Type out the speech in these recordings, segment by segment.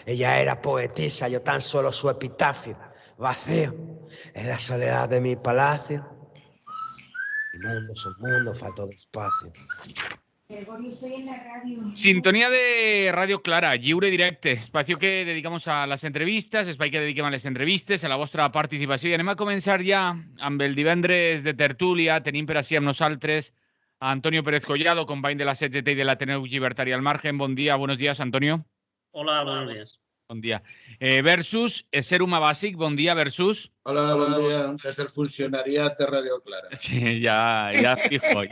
Ella era poetisa, yo tan solo su epitafio, vacío, en la soledad de mi palacio. El mundo es un mundo, falto de espacio. Sintonia de Ràdio Clara, lliure directe, espacio que dedicamos a les entrevistes, espai que dediquem a les entrevistes, a la vostra participació. I anem a començar ja amb el divendres de tertúlia. Tenim per així amb nosaltres a Antonio Pérez Collado, company de la CGT i de l'Ateneu Llibertari al Margen. Bon dia, buenos días, Antonio. Hola, buenos días. Bon dia. Versus Ser Humà Bàsic, bon dia, Versus. Hola, bon dia, des del funcionariat de Ràdio Clara. Sí, ja fijo,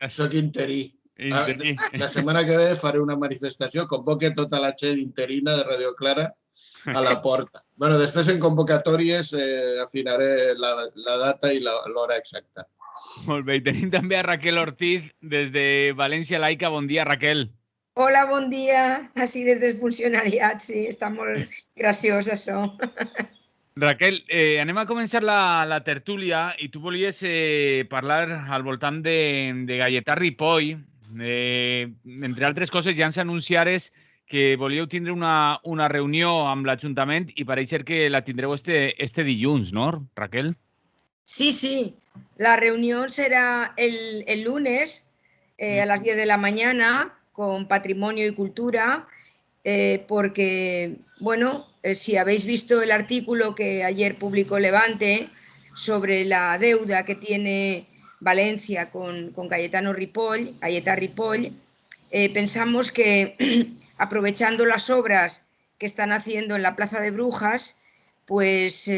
Soc interí. Interí. La setmana que ve faré una manifestació, convoque tota la gent interina de Ràdio Clara a la porta. Bueno, després en convocatòries afinaré la data i l'hora exacta. Molt bé, i tenim també a Raquel Ortiz des de València Laica. Bon dia, Raquel. Hola, bon dia. Així des del funcionariat, sí, està molt graciós això. Raquel, anem a començar la tertúlia i tu volies parlar al voltant de Gaietà Ripoll. Entre altres coses, ja ens anunciares que volíeu tindre una reunió amb l'Ajuntament i pareix ser que la tindreu este dilluns, ¿no, Raquel? Sí, sí. La reunión será el lunes a las 10 de la mañana con Patrimonio y Cultura, porque, bueno, si habéis visto el artículo que ayer publicó Levante sobre la deuda que tiene Valencia con Gaietà Ripoll, pensamos que aprovechando las obras que están haciendo en la Plaza de Brujas, pues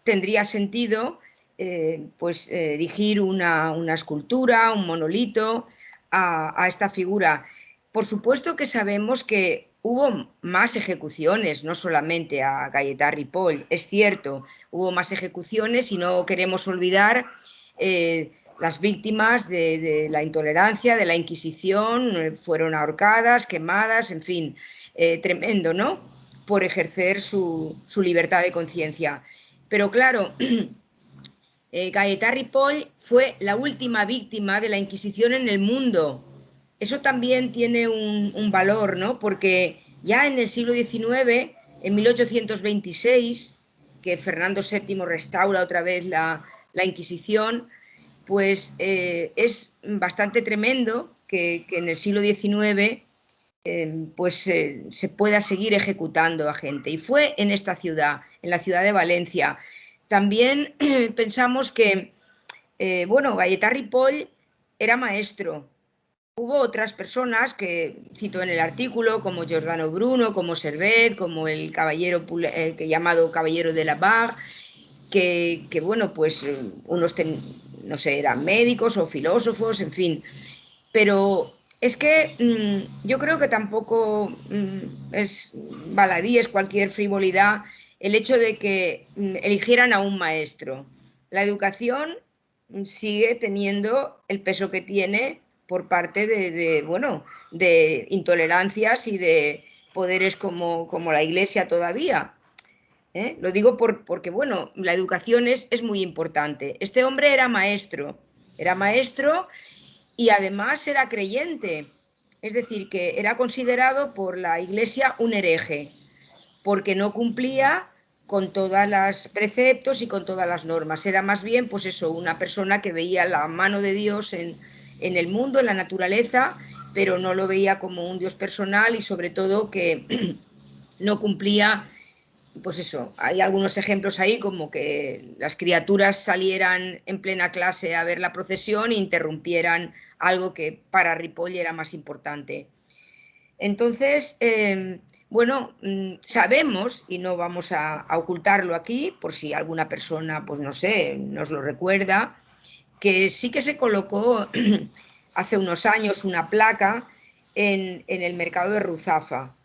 tendría sentido erigir una escultura, un monolito a esta figura. Por supuesto que sabemos que hubo más ejecuciones, no solamente a Gaietà Ripoll, es cierto, hubo más ejecuciones y no queremos olvidar las víctimas de la intolerancia, de la Inquisición, fueron ahorcadas, quemadas, en fin, tremendo, ¿no? Por ejercer su libertad de conciencia. Pero claro, Gaietà Ripoll fue la última víctima de la Inquisición en el mundo. Eso también tiene un valor, ¿no? Porque ya en el siglo XIX, en 1826, que Fernando VII restaura otra vez la Inquisición, pues es bastante tremendo que en el siglo XIX se pueda seguir ejecutando a gente. Y fue en esta ciudad, en la ciudad de Valencia. También pensamos que, Gaietà Ripoll era maestro. Hubo otras personas que cito en el artículo, como Giordano Bruno, como Servet, como el caballero llamado Caballero de la Barre, que unos no sé, eran médicos o filósofos, en fin. Pero es que yo creo que tampoco es baladí, es cualquier frivolidad el hecho de que eligieran a un maestro. La educación sigue teniendo el peso que tiene por parte de intolerancias y de poderes como la Iglesia todavía. Lo digo porque, la educación es muy importante. Este hombre era maestro y además era creyente. Es decir, que era considerado por la Iglesia un hereje, porque no cumplía con todos los preceptos y con todas las normas. Era más bien, una persona que veía la mano de Dios en el mundo, en la naturaleza, pero no lo veía como un Dios personal y sobre todo que no cumplía, hay algunos ejemplos ahí como que las criaturas salieran en plena clase a ver la procesión e interrumpieran algo que para Ripoll era más importante. Entonces, sabemos, y no vamos a ocultarlo aquí, por si alguna persona, nos lo recuerda, que sí que se colocó hace unos años una placa en el mercado de Ruzafa.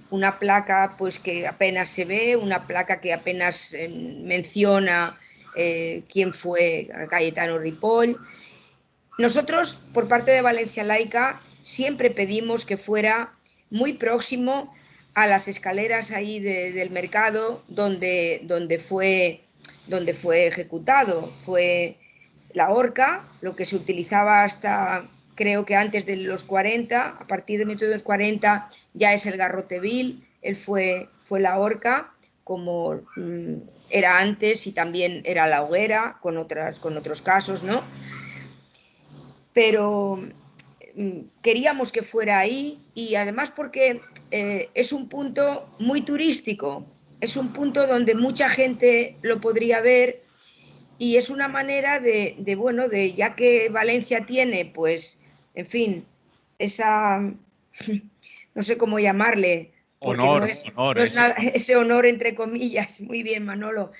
Una placa que apenas se ve, una placa que apenas menciona quién fue Gaietà Ripoll. Nosotros, por parte de Valencia Laica, siempre pedimos que fuera muy próximo a las escaleras ahí del mercado donde fue ejecutado. Fue la horca, lo que se utilizaba hasta, creo que antes de los 40, a partir de 1940 ya es el garrote vil, él fue la horca, como era antes, y también era la hoguera, con otros casos, ¿no? Pero queríamos que fuera ahí, y además porque es un punto muy turístico, es un punto donde mucha gente lo podría ver, y es una manera bueno, ya que Valencia tiene, pues, en fin, esa, no sé cómo llamarle, porque Honor, no es nada, ese honor, entre comillas, muy bien, Manolo,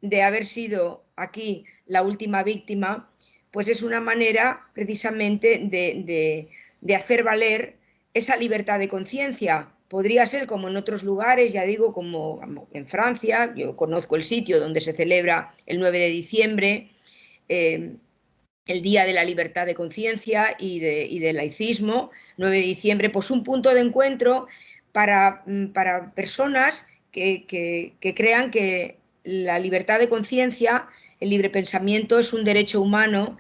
de haber sido aquí la última víctima, pues es una manera precisamente de hacer valer esa libertad de conciencia. Podría ser como en otros lugares, ya digo, como en Francia. Yo conozco el sitio donde se celebra el 9 de diciembre, el Día de la Libertad de Conciencia y del laicismo. 9 de diciembre, pues un punto de encuentro para personas que crean que la libertad de conciencia, el libre pensamiento, es un derecho humano,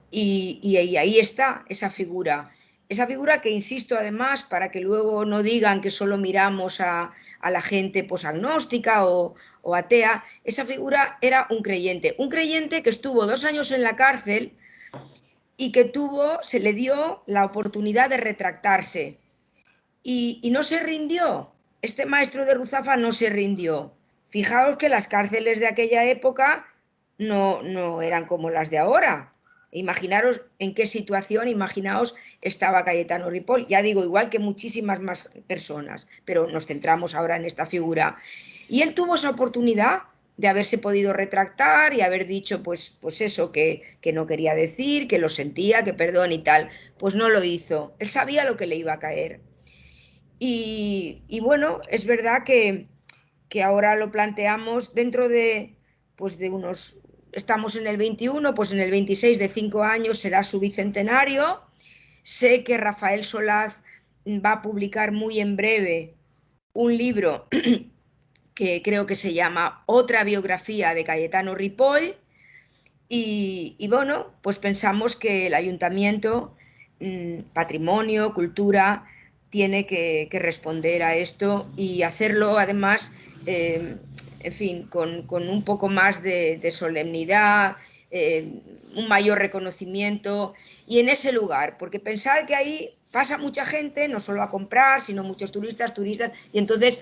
y ahí está esa figura. Esa figura que, insisto, además, para que luego no digan que solo miramos a la gente pues, agnóstica o atea, esa figura era un creyente que estuvo 2 años en la cárcel y que se le dio la oportunidad de retractarse. Y no se rindió. Este maestro de Ruzafa no se rindió. Fijaos que las cárceles de aquella época no eran como las de ahora. Imaginaros en qué situación, imaginaos, estaba Cayetano Ripoll. Ya digo, igual que muchísimas más personas, pero nos centramos ahora en esta figura. Y él tuvo esa oportunidad de haberse podido retractar y haber dicho, pues eso, que no quería decir, que lo sentía, que perdón y tal. Pues no lo hizo. Él sabía lo que le iba a caer. Y bueno, es verdad que ahora lo planteamos dentro pues de unos, estamos en el 21, pues en el 26 de 5 años será su bicentenario. Sé que Rafael Solaz va a publicar muy en breve un libro que creo que se llama Otra biografía de Cayetano Ripoll, y bueno, pues pensamos que el ayuntamiento, patrimonio, cultura, tiene que responder a esto y hacerlo además, en fin, con un poco más de solemnidad, un mayor reconocimiento, y en ese lugar, porque pensad que ahí pasa mucha gente, no solo a comprar, sino muchos turistas, y entonces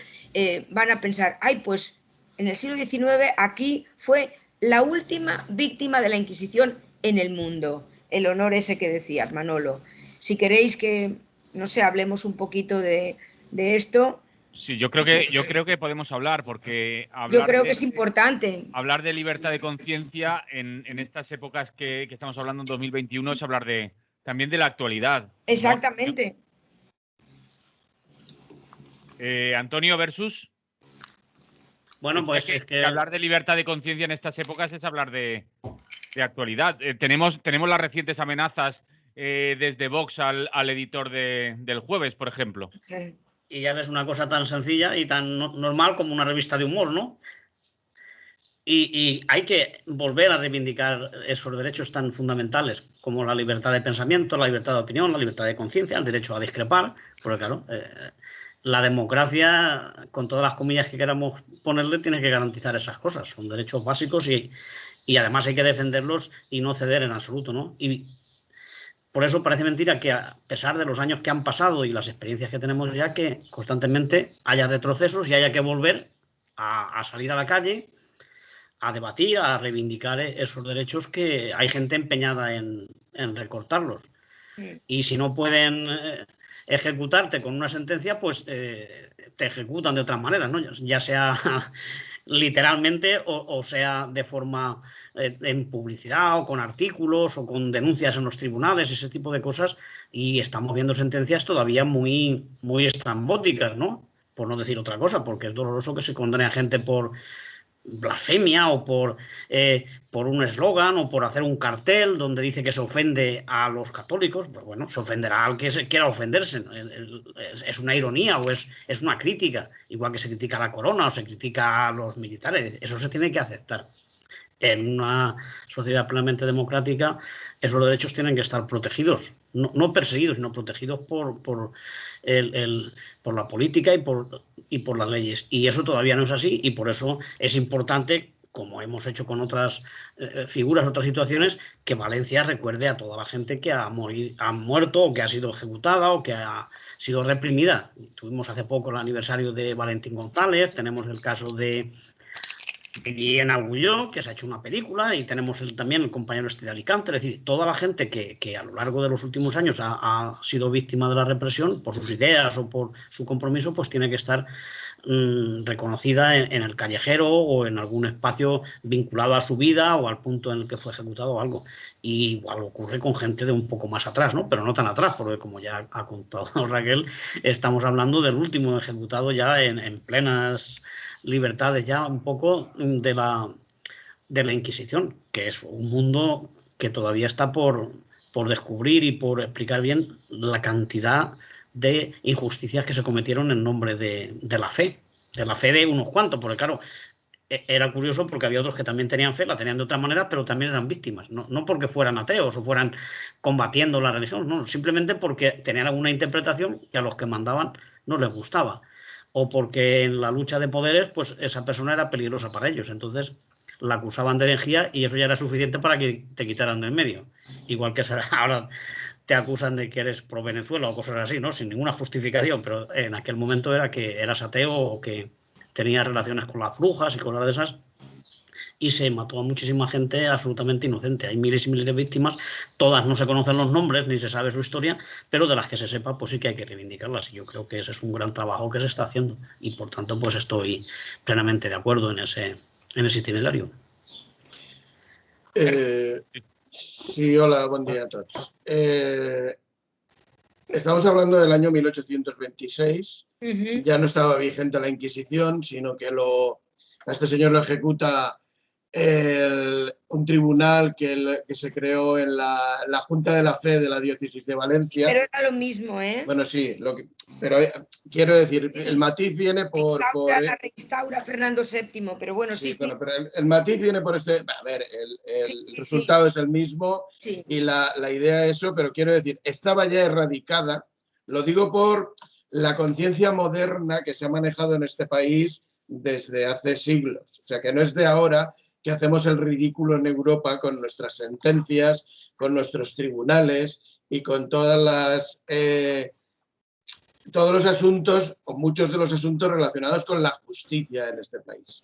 van a pensar, ay, pues en el siglo XIX aquí fue la última víctima de la Inquisición en el mundo. El honor ese que decías, Manolo. Si queréis que, no sé, hablemos un poquito de esto. Sí, yo creo que podemos hablar, porque yo creo que es importante. Hablar de libertad de conciencia en estas épocas que estamos hablando en 2021 es hablar también de la actualidad. Exactamente. Antonio versus. Bueno, pues es que hablar de libertad de conciencia en estas épocas es hablar de actualidad. Tenemos las recientes amenazas desde Vox al editor del Jueves, por ejemplo. Sí. Y ya ves, una cosa tan sencilla y tan normal como una revista de humor, ¿no? Y hay que volver a reivindicar esos derechos tan fundamentales como la libertad de pensamiento, la libertad de opinión, la libertad de conciencia, el derecho a discrepar, porque claro, la democracia, con todas las comillas que queramos ponerle, tiene que garantizar esas cosas. Son derechos básicos y además hay que defenderlos y no ceder en absoluto, ¿no? Y por eso parece mentira que, a pesar de los años que han pasado y las experiencias que tenemos ya, que constantemente haya retrocesos y haya que volver a salir a la calle, a debatir, a reivindicar esos derechos, que hay gente empeñada en recortarlos. Sí. Y si no pueden ejecutarte con una sentencia, pues te ejecutan de otras maneras, ¿no? Ya sea literalmente o sea de forma en publicidad o con artículos o con denuncias en los tribunales, ese tipo de cosas, y estamos viendo sentencias todavía muy, muy estrambóticas, ¿no? Por no decir otra cosa, porque es doloroso que se condene a gente por blasfemia o por un eslogan o por hacer un cartel donde dice que se ofende a los católicos. Pues bueno, se ofenderá al que se quiera ofenderse. Es una ironía o es una crítica, igual que se critica a la corona o se critica a los militares. Eso se tiene que aceptar. En una sociedad plenamente democrática, esos derechos tienen que estar protegidos, no perseguidos, sino protegidos por la política y por las leyes. Y eso todavía no es así, y por eso es importante, como hemos hecho con otras figuras, otras situaciones, que Valencia recuerde a toda la gente que ha muerto o que ha sido ejecutada o que ha sido reprimida. Tuvimos hace poco el aniversario de Valentín González, tenemos el caso de Guillén Agulló, que se ha hecho una película, y tenemos también el compañero este de Alicante. Es decir, toda la gente que a lo largo de los últimos años ha sido víctima de la represión por sus ideas o por su compromiso, pues tiene que estar reconocida en el callejero o en algún espacio vinculado a su vida o al punto en el que fue ejecutado o algo. Y igual ocurre con gente de un poco más atrás, ¿no? Pero no tan atrás, porque como ya ha contado Raquel, estamos hablando del último ejecutado ya en plenas libertades, ya un poco de la Inquisición, que es un mundo que todavía está por descubrir y por explicar bien la cantidad de injusticias que se cometieron en nombre de la fe de unos cuantos, porque claro, era curioso porque había otros que también tenían fe, la tenían de otra manera, pero también eran víctimas, no porque fueran ateos o fueran combatiendo la religión, no, simplemente porque tenían alguna interpretación que a los que mandaban no les gustaba, o porque en la lucha de poderes, pues esa persona era peligrosa para ellos, entonces la acusaban de herejía y eso ya era suficiente para que te quitaran del medio. Igual que ahora te acusan de que eres pro Venezuela o cosas así, ¿no? Sin ninguna justificación, pero en aquel momento era que eras ateo o que tenías relaciones con las brujas y cosas de esas, y se mató a muchísima gente absolutamente inocente. Hay miles y miles de víctimas, todas no se conocen los nombres ni se sabe su historia, pero de las que se sepa, pues sí que hay que reivindicarlas, y yo creo que ese es un gran trabajo que se está haciendo, y por tanto pues estoy plenamente de acuerdo en ese itinerario. Sí, hola, buen día a todos. Estamos hablando del año 1826. Ya no estaba vigente la Inquisición, sino que a este señor lo ejecuta un tribunal que se creó en la Junta de la Fe de la Diócesis de Valencia. Pero era lo mismo, ¿eh? Bueno, sí, pero quiero decir, sí, el matiz viene la reinstaura Fernando VII, pero bueno, sí. Bueno, pero el matiz viene por este... A ver, el resultado es el mismo y la idea es eso, pero quiero decir, estaba ya erradicada, lo digo por la conciencia moderna que se ha manejado en este país desde hace siglos. O sea, que no es de ahora que hacemos el ridículo en Europa con nuestras sentencias, con nuestros tribunales y con todos los asuntos, o muchos de los asuntos relacionados con la justicia en este país,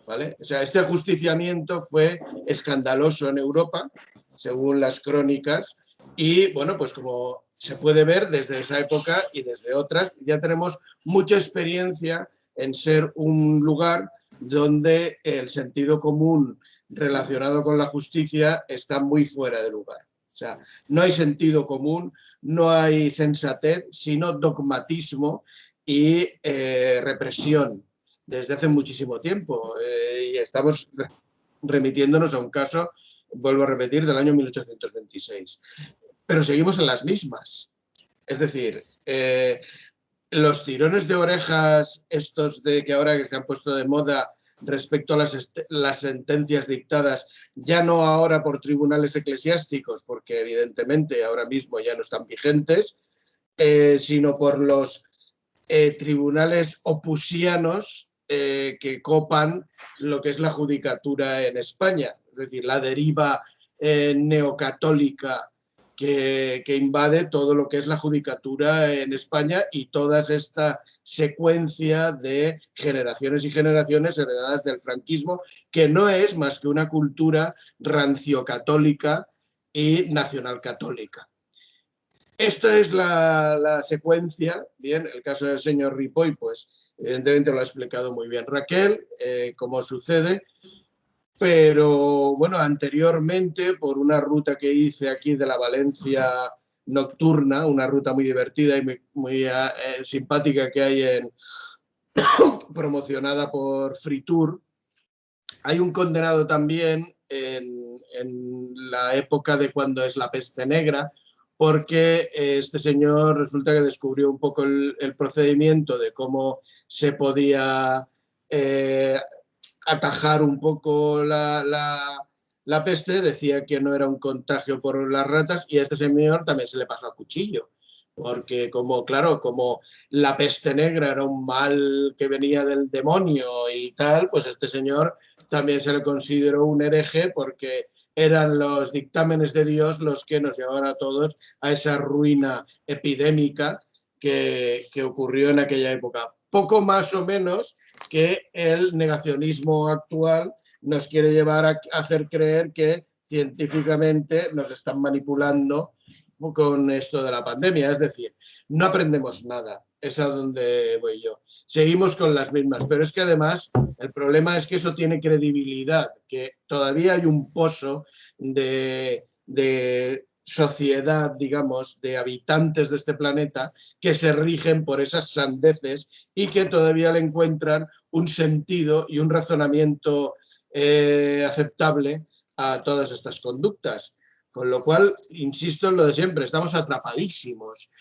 ¿vale? O sea, este ajusticiamiento fue escandaloso en Europa, según las crónicas, y bueno, pues como se puede ver desde esa época y desde otras, ya tenemos mucha experiencia en ser un lugar donde el sentido común relacionado con la justicia está muy fuera de lugar. O sea, no hay sentido común, no hay sensatez, sino dogmatismo y represión desde hace muchísimo tiempo. Y estamos remitiéndonos a un caso, vuelvo a repetir, del año 1826. Pero seguimos en las mismas. Es decir, los tirones de orejas, estos de que ahora que se han puesto de moda respecto a las sentencias dictadas, ya no ahora por tribunales eclesiásticos, porque evidentemente ahora mismo ya no están vigentes, sino por los tribunales opusianos que copan lo que es la judicatura en España, es decir, la deriva neocatólica que invade todo lo que es la judicatura en España y toda esta secuencia de generaciones y generaciones heredadas del franquismo, que no es más que una cultura ranciocatólica y nacionalcatólica. Esto es la secuencia. Bien, el caso del señor Ripoll, pues evidentemente lo ha explicado muy bien Raquel, cómo sucede. Pero bueno, anteriormente, por una ruta que hice aquí de la Valencia nocturna, una ruta muy divertida y muy simpática que hay promocionada por Fritur, hay un condenado también en la época de cuando es la peste negra, porque este señor resulta que descubrió un poco el procedimiento de cómo se podía atajar un poco la peste, decía que no era un contagio por las ratas, y a este señor también se le pasó a cuchillo, porque como la peste negra era un mal que venía del demonio y tal, pues a este señor también se le consideró un hereje porque eran los dictámenes de Dios los que nos llevaban a todos a esa ruina epidémica que ocurrió en aquella época. Poco más o menos que el negacionismo actual nos quiere llevar a hacer creer que científicamente nos están manipulando con esto de la pandemia. Es decir, no aprendemos nada. Es a donde voy yo. Seguimos con las mismas, pero es que además el problema es que eso tiene credibilidad, que todavía hay un pozo de sociedad, digamos, de habitantes de este planeta que se rigen por esas sandeces y que todavía le encuentran un sentido y un razonamiento aceptable a todas estas conductas. Con lo cual, insisto en lo de siempre, estamos atrapadísimos.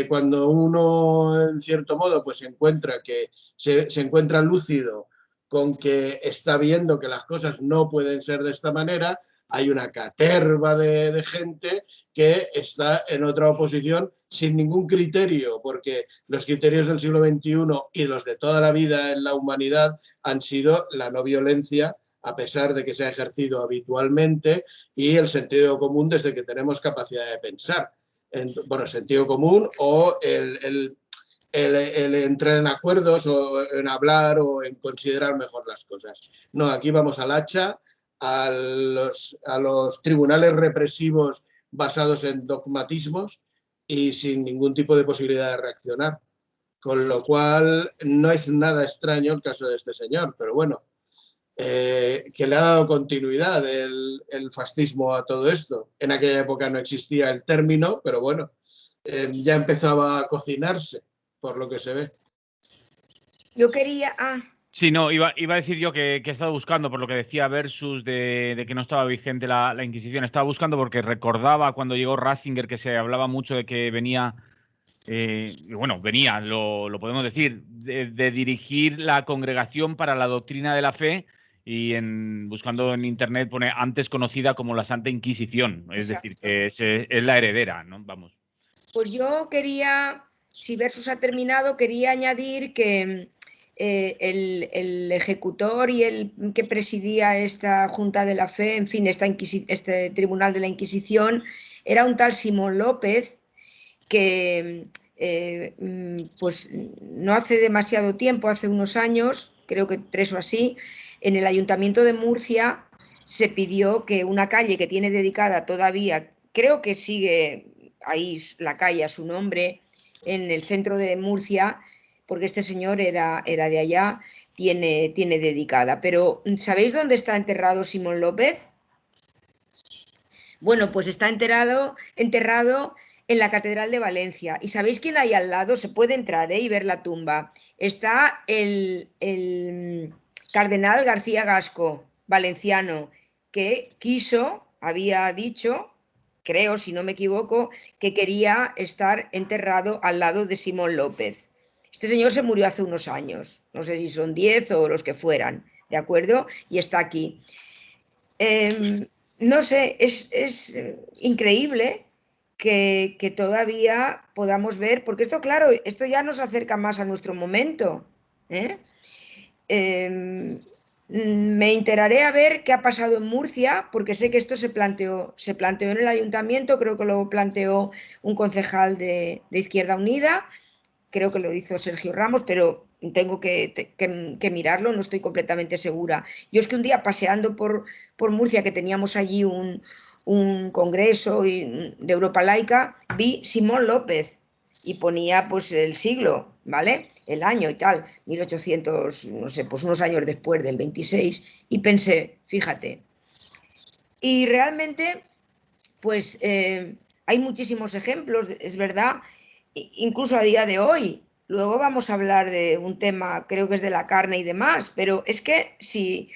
Cuando uno, en cierto modo, pues encuentra que se encuentra lúcido con que está viendo que las cosas no pueden ser de esta manera, hay una caterva de gente que está en otra oposición sin ningún criterio, porque los criterios del siglo XXI y los de toda la vida en la humanidad han sido la no violencia, a pesar de que se ha ejercido habitualmente, y el sentido común desde que tenemos capacidad de pensar. Bueno, sentido común o el entrar en acuerdos o en hablar o en considerar mejor las cosas. No, aquí vamos al hacha, a los tribunales represivos basados en dogmatismos y sin ningún tipo de posibilidad de reaccionar. Con lo cual no es nada extraño el caso de este señor, pero bueno, que le ha dado continuidad el fascismo a todo esto. En aquella época no existía el término, pero bueno, ya empezaba a cocinarse, por lo que se ve. Yo quería... Sí, no, iba a decir yo que he estado buscando, por lo que decía Versus, de que no estaba vigente la Inquisición. Estaba buscando porque recordaba cuando llegó Ratzinger que se hablaba mucho de que venía, venía, lo podemos decir, de dirigir la Congregación para la Doctrina de la Fe, y buscando en internet pone antes conocida como la Santa Inquisición. Es Exacto. decir, que es la heredera, ¿no? Vamos. Pues yo quería, si Versus ha terminado, quería añadir que el ejecutor y el que presidía esta Junta de la Fe, en fin, este Tribunal de la Inquisición, era un tal Simón López, que pues no hace demasiado tiempo, hace unos años, creo que 3 o así, en el Ayuntamiento de Murcia se pidió que una calle que tiene dedicada todavía, creo que sigue ahí la calle a su nombre, en el centro de Murcia, porque este señor era de allá, tiene dedicada. Pero ¿sabéis dónde está enterrado Simón López? Bueno, pues está enterrado en la Catedral de Valencia. ¿Y sabéis quién hay al lado? Se puede entrar y ver la tumba. Está el cardenal García Gasco, valenciano, que había dicho, creo, si no me equivoco, que quería estar enterrado al lado de Simón López. Este señor se murió hace unos años, no sé si son 10 o los que fueran, ¿de acuerdo? Y está aquí. No sé, es increíble que todavía podamos ver, porque esto, claro, esto ya nos acerca más a nuestro momento. Me enteraré a ver qué ha pasado en Murcia, porque sé que esto se planteó en el ayuntamiento, creo que lo planteó un concejal de Izquierda Unida, creo que lo hizo Sergio Ramos, pero tengo que mirarlo, no estoy completamente segura. Yo es que un día paseando por Murcia, que teníamos allí un congreso de Europa Laica, vi Simón López y ponía pues el siglo, ¿vale? El año y tal, 1800, no sé, pues unos años después del 26, y pensé, fíjate. Y realmente, pues hay muchísimos ejemplos, es verdad, incluso a día de hoy. Luego vamos a hablar de un tema, creo que es de la carne y demás, pero es que si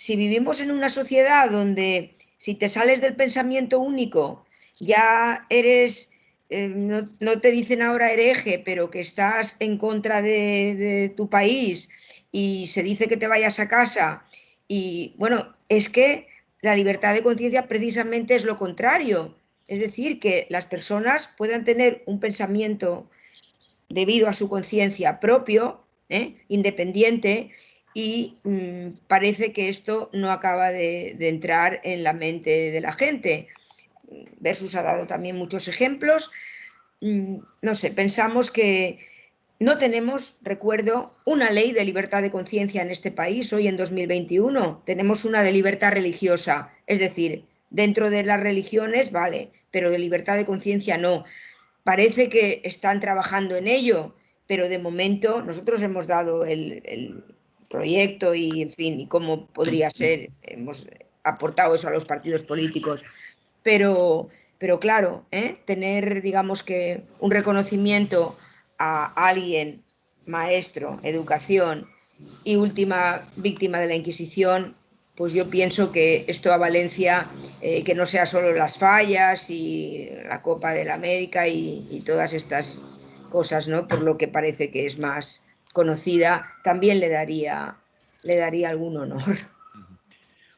vivimos en una sociedad donde si te sales del pensamiento único ya eres, no te dicen ahora hereje, pero que estás en contra de tu país y se dice que te vayas a casa y bueno, es que la libertad de conciencia precisamente es lo contrario. Es decir, que las personas puedan tener un pensamiento debido a su conciencia propio, independiente, y parece que esto no acaba de entrar en la mente de la gente. Versus ha dado también muchos ejemplos. No sé, pensamos que no tenemos, recuerdo, una ley de libertad de conciencia en este país hoy en 2021. Tenemos una de libertad religiosa, es decir, dentro de las religiones, vale, pero de libertad de conciencia no. Parece que están trabajando en ello, pero de momento nosotros hemos dado el proyecto y, en fin, y cómo podría ser, hemos aportado eso a los partidos políticos, pero claro, tener, digamos que, un reconocimiento a alguien, maestro, educación y última víctima de la Inquisición, pues yo pienso que esto a Valencia, que no sea solo las fallas y la Copa de la América y todas estas cosas, ¿no? Por lo que parece que es más conocida, también le daría algún honor.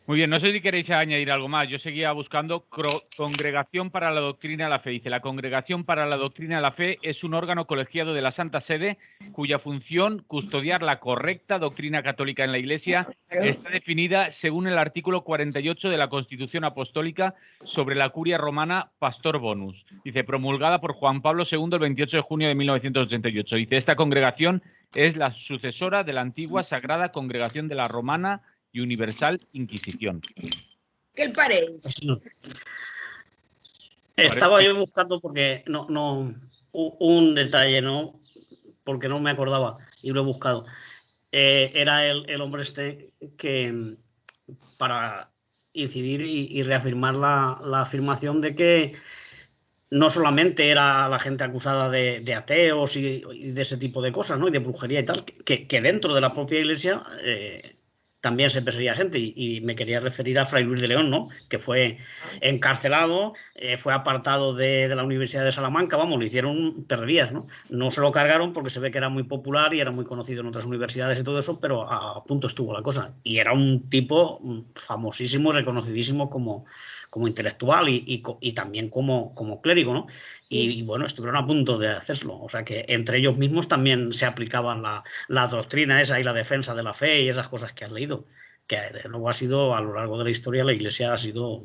Muy bien, no sé si queréis añadir algo más. Yo seguía buscando Congregación para la Doctrina de la Fe. Dice, la Congregación para la Doctrina de la Fe es un órgano colegiado de la Santa Sede cuya función, custodiar la correcta doctrina católica en la Iglesia, está definida según el artículo 48 de la Constitución Apostólica sobre la Curia Romana Pastor Bonus. Dice, promulgada por Juan Pablo II el 28 de junio de 1988. Dice, esta congregación es la sucesora de la antigua Sagrada Congregación de la Romana y Universal Inquisición. ¿Qué paréis? Estaba yo buscando porque un detalle, ¿no? Porque no me acordaba y lo he buscado. Era el hombre este que, para incidir y reafirmar la afirmación de que no solamente era la gente acusada de ateos y de ese tipo de cosas, ¿no? Y de brujería y tal, que dentro de la propia Iglesia también se perseguía gente. Y me quería referir a Fray Luis de León, ¿no? Que fue encarcelado, fue apartado de la Universidad de Salamanca, vamos, le hicieron perrerías, ¿no? No se lo cargaron porque se ve que era muy popular y era muy conocido en otras universidades y todo eso, pero a punto estuvo la cosa. Y era un tipo famosísimo, reconocidísimo como intelectual y también como clérigo, ¿no? Y bueno, estuvieron a punto de hacerlo. O sea que entre ellos mismos también se aplicaban la doctrina esa y la defensa de la fe y esas cosas que has leído. Que luego ha sido, a lo largo de la historia, la Iglesia ha sido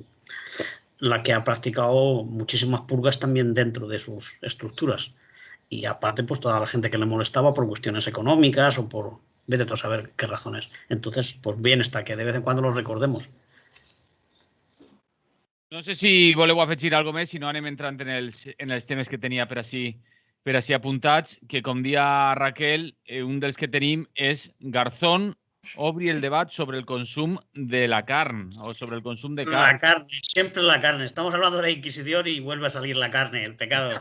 la que ha practicado muchísimas purgas también dentro de sus estructuras. Y aparte, pues toda la gente que le molestaba por cuestiones económicas o por vete tú a saber qué razones. Entonces, pues bien está que de vez en cuando los recordemos. No sé si voleu afegir alguna més, si no anem entrant en els temes que tenia per així apuntats, que com dia Raquel, un dels que tenim és Garzón obri el debat sobre el consum de la carn o sobre el consum de carn. La carne, siempre la carne. Estamos hablando de la Inquisición y vuelve a salir la carne, el pecado.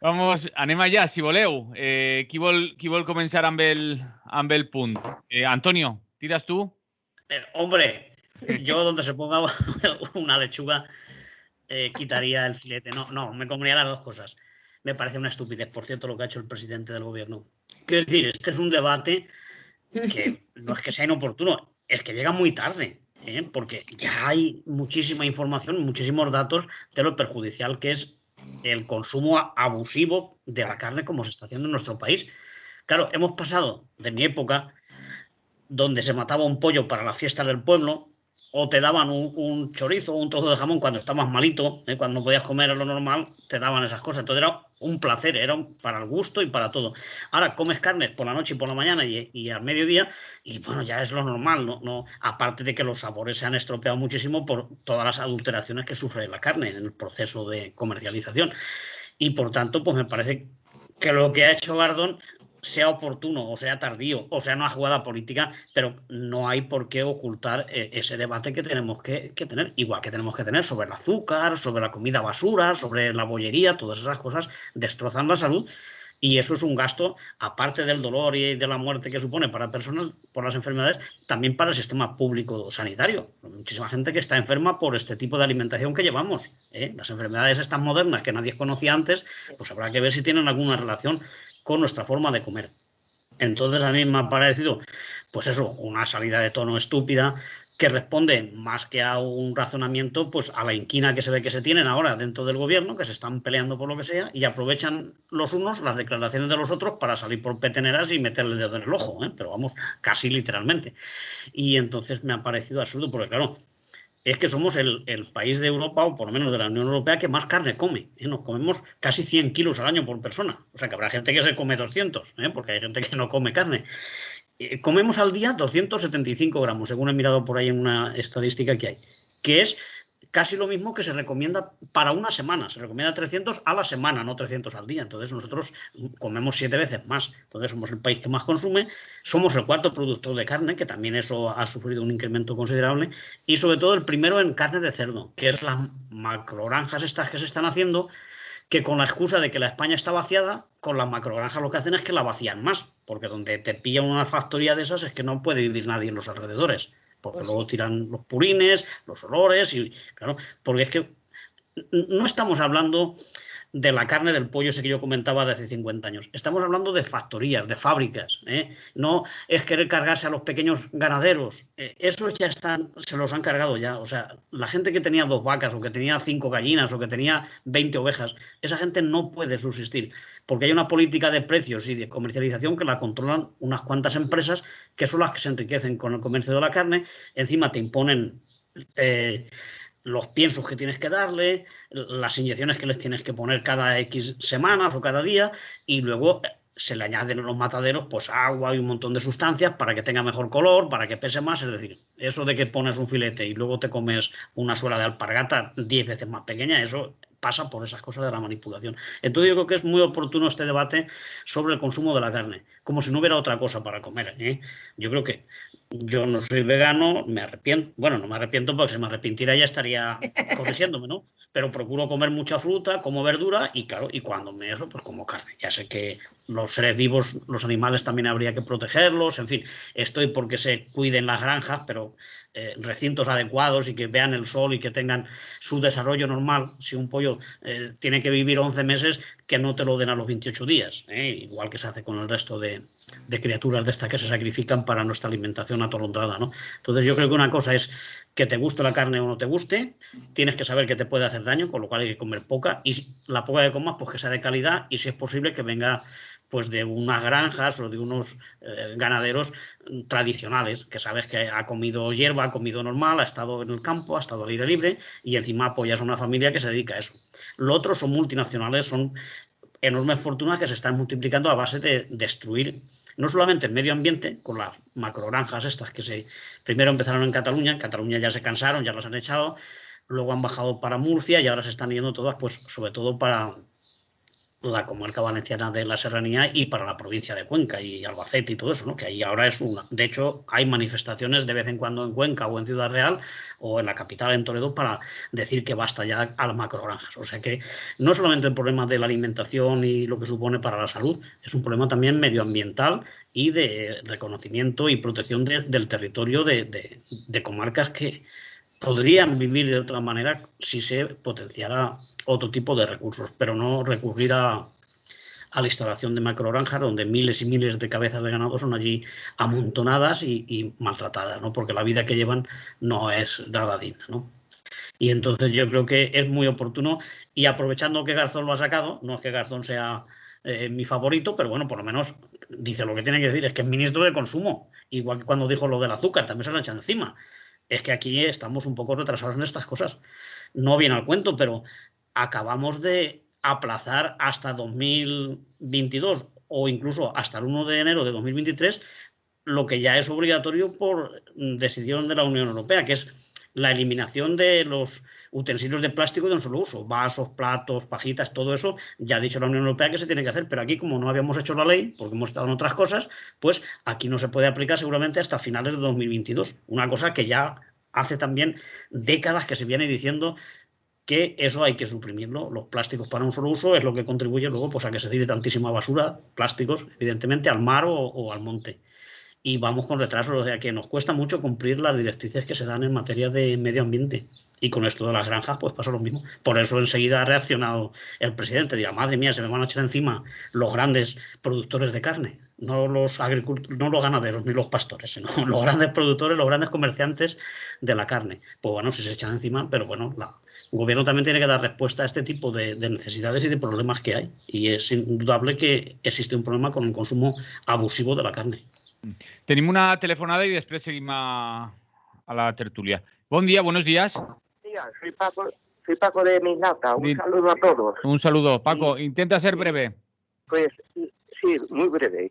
Vamos, anem allà, si voleu. Qui vol començar amb el punt? Antonio, tires tu? Hombre, yo donde se ponga una lechuga quitaría el filete. No, me comería las dos cosas. Me parece una estupidez, por cierto, lo que ha hecho el presidente del gobierno. Quiero decir, este es un debate que no es que sea inoportuno, es que llega muy tarde, porque ya hay muchísima información, muchísimos datos de lo perjudicial que es el consumo abusivo de la carne como se está haciendo en nuestro país. Claro, hemos pasado de mi época, donde se mataba un pollo para la fiesta del pueblo, o te daban un chorizo o un trozo de jamón cuando estabas malito, cuando no podías comer lo normal, te daban esas cosas. Entonces era un placer, era para el gusto y para todo. Ahora comes carnes por la noche y por la mañana y al mediodía, y bueno, ya es lo normal, ¿no? Aparte de que los sabores se han estropeado muchísimo por todas las adulteraciones que sufre la carne en el proceso de comercialización. Y por tanto, pues me parece que lo que ha hecho Gardón, sea oportuno o sea tardío o sea una jugada política, pero no hay por qué ocultar ese debate que tenemos que tener, igual que tenemos que tener sobre el azúcar, sobre la comida basura, sobre la bollería. Todas esas cosas destrozan la salud y eso es un gasto, aparte del dolor y de la muerte que supone para personas por las enfermedades, también para el sistema público sanitario. Muchísima gente que está enferma por este tipo de alimentación que llevamos. Las enfermedades estas modernas que nadie conocía antes, pues habrá que ver si tienen alguna relación con nuestra forma de comer. Entonces a mí me ha parecido, pues eso, una salida de tono estúpida que responde más que a un razonamiento, pues a la inquina que se ve que se tienen ahora dentro del gobierno, que se están peleando por lo que sea, y aprovechan los unos las declaraciones de los otros para salir por peteneras y meterle el dedo en el ojo, ¿eh? Pero vamos, casi literalmente. Y entonces me ha parecido absurdo, porque claro, es que somos el país de Europa, o por lo menos de la Unión Europea, que más carne come, ¿eh? Nos comemos casi 100 kilos al año por persona. O sea que habrá gente que se come 200, ¿eh? Porque hay gente que no come carne. Comemos al día 275 gramos, según he mirado por ahí en una estadística que hay, que es casi lo mismo que se recomienda para una semana. Se recomienda 300 a la semana, no 300 al día. Entonces nosotros comemos 7 veces más. Entonces somos el país que más consume, somos el cuarto productor de carne, que también eso ha sufrido un incremento considerable, y sobre todo el primero en carne de cerdo, que es las macrogranjas estas que se están haciendo, que con la excusa de que la España está vaciada, con las macrogranjas lo que hacen es que la vacían más, porque donde te pillan una factoría de esas es que no puede vivir nadie en los alrededores, porque Pues luego sí. tiran los purines, los olores, y claro, porque es que no estamos hablando de la carne del pollo ese que yo comentaba de hace 50 años. Estamos hablando de factorías, de fábricas, ¿eh? No es querer cargarse a los pequeños ganaderos. Esos ya están, se los han cargado ya. O sea, la gente que tenía 2 vacas o que tenía 5 gallinas o que tenía 20 ovejas, esa gente no puede subsistir porque hay una política de precios y de comercialización que la controlan unas cuantas empresas que son las que se enriquecen con el comercio de la carne. Encima te imponen los piensos que tienes que darle, las inyecciones que les tienes que poner cada X semanas o cada día, y luego se le añaden a los mataderos pues agua y un montón de sustancias para que tenga mejor color, para que pese más. Es decir, eso de que pones un filete y luego te comes una suela de alpargata 10 veces más pequeña, eso pasa por esas cosas de la manipulación. Entonces yo creo que es muy oportuno este debate sobre el consumo de la carne, como si no hubiera otra cosa para comer, ¿eh? Yo creo que yo no soy vegano, me arrepiento. Bueno, no me arrepiento porque si me arrepintiera ya estaría corrigiéndome, ¿no? Pero procuro comer mucha fruta, como verdura y claro, y cuando me eso, pues como carne. Ya sé que los seres vivos, los animales también habría que protegerlos, en fin, estoy porque se cuiden las granjas, pero recintos adecuados y que vean el sol y que tengan su desarrollo normal. Si un pollo tiene que vivir 11 meses, que no te lo den a los 28 días, igual que se hace con el resto de criaturas de estas que se sacrifican para nuestra alimentación atolondrada, ¿no? Entonces yo creo que una cosa es que te guste la carne o no te guste, tienes que saber que te puede hacer daño, con lo cual hay que comer poca, y la poca que comas pues que sea de calidad y si es posible que venga pues de unas granjas o de unos ganaderos tradicionales, que sabes que ha comido hierba, ha comido normal, ha estado en el campo, ha estado al aire libre y encima apoyas a una familia que se dedica a eso. Lo otro son multinacionales, son enormes fortunas que se están multiplicando a base de destruir no solamente el medio ambiente, con las macrogranjas estas que primero empezaron en Cataluña ya se cansaron, ya las han echado, luego han bajado para Murcia y ahora se están yendo todas, pues sobre todo para la comarca valenciana de la Serranía y para la provincia de Cuenca y Albacete y todo eso, ¿no? Que ahí ahora es una. De hecho, hay manifestaciones de vez en cuando en Cuenca o en Ciudad Real o en la capital, en Toledo, para decir que basta ya a las macrogranjas. O sea que no solamente el problema de la alimentación y lo que supone para la salud, es un problema también medioambiental y de reconocimiento y protección del territorio de comarcas que podrían vivir de otra manera si se potenciara otro tipo de recursos, pero no recurrir a la instalación de macrogranjas donde miles y miles de cabezas de ganado son allí amontonadas y maltratadas, ¿no? Porque la vida que llevan no es nada digna, ¿no? Y entonces yo creo que es muy oportuno y aprovechando que Garzón lo ha sacado, no es que Garzón sea mi favorito, pero bueno, por lo menos dice lo que tiene que decir, es que es ministro de Consumo, igual que cuando dijo lo del azúcar, también se lo echan encima. Es que aquí estamos un poco retrasados en estas cosas. No viene al cuento, pero acabamos de aplazar hasta 2022 o incluso hasta el 1 de enero de 2023 lo que ya es obligatorio por decisión de la Unión Europea, que es la eliminación de los utensilios de plástico de un solo uso, vasos, platos, pajitas, todo eso, ya ha dicho la Unión Europea que se tiene que hacer, pero aquí como no habíamos hecho la ley, porque hemos estado en otras cosas, pues aquí no se puede aplicar seguramente hasta finales de 2022, una cosa que ya hace también décadas que se viene diciendo que eso hay que suprimirlo. Los plásticos para un solo uso es lo que contribuye luego pues, a que se tire tantísima basura, plásticos, evidentemente, al mar o al monte. Y vamos con retraso, o sea que nos cuesta mucho cumplir las directrices que se dan en materia de medio ambiente. Y con esto de las granjas, pues pasa lo mismo. Por eso enseguida ha reaccionado el presidente. Dirá, madre mía, se me van a echar encima los grandes productores de carne, no los ganaderos ni los pastores, sino los grandes productores, los grandes comerciantes de la carne. Pues bueno, si se echan encima, pero bueno, el gobierno también tiene que dar respuesta a este tipo de necesidades y de problemas que hay. Y es indudable que existe un problema con el consumo abusivo de la carne. Tenim una telefonada y després seguim a la tertulia. Bon dia, buenos días. Soy Paco de Mislata. Un saludo a todos. Un saludo. Paco, intenta ser breve. Pues sí, muy breve.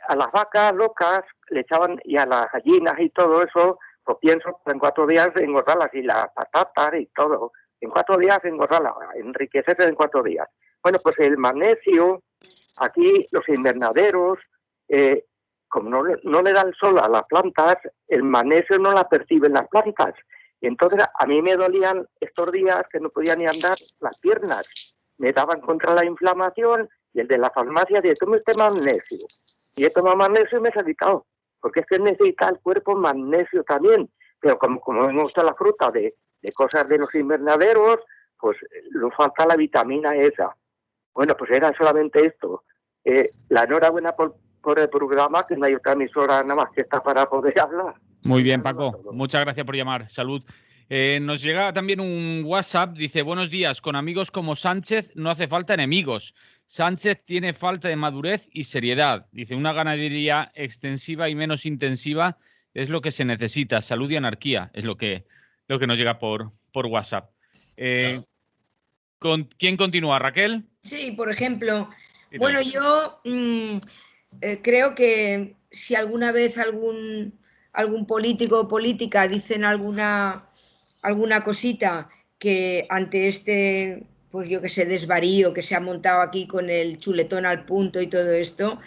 A las vacas locas le echaban, y a las gallinas y todo eso, pues pienso en 4 días engordarlas, y las patatas y todo. En 4 días engordarlas, enriquecerse en 4 días. Bueno, pues el magnesio, aquí los invernaderos, como no le da el sol a las plantas, el magnesio no la perciben las plantas. Y entonces a mí me dolían estos días que no podía ni andar las piernas. Me daban contra la inflamación, y el de la farmacia dice, tome usted magnesio. Y he tomado magnesio y me he quitado. Porque es que necesita el cuerpo magnesio también. Pero como me gusta la fruta de cosas de los invernaderos, pues nos falta la vitamina esa. Bueno, pues era solamente esto. La enhorabuena por el programa, que no hay otra emisora nada más que está para poder hablar. Muy bien, Paco. Muchas gracias por llamar. Salud. Nos llega también un WhatsApp. Dice, buenos días. Con amigos como Sánchez no hace falta enemigos. Sánchez tiene falta de madurez y seriedad. Dice, una ganadería extensiva y menos intensiva es lo que se necesita. Salud y anarquía es lo que nos llega por WhatsApp. ¿Con quién continúa? ¿Raquel? Sí, por ejemplo. Bueno, yo creo que si alguna vez algún político o política dicen alguna cosita que ante este, pues yo que sé, desvarío que se ha montado aquí con el chuletón al punto y todo esto,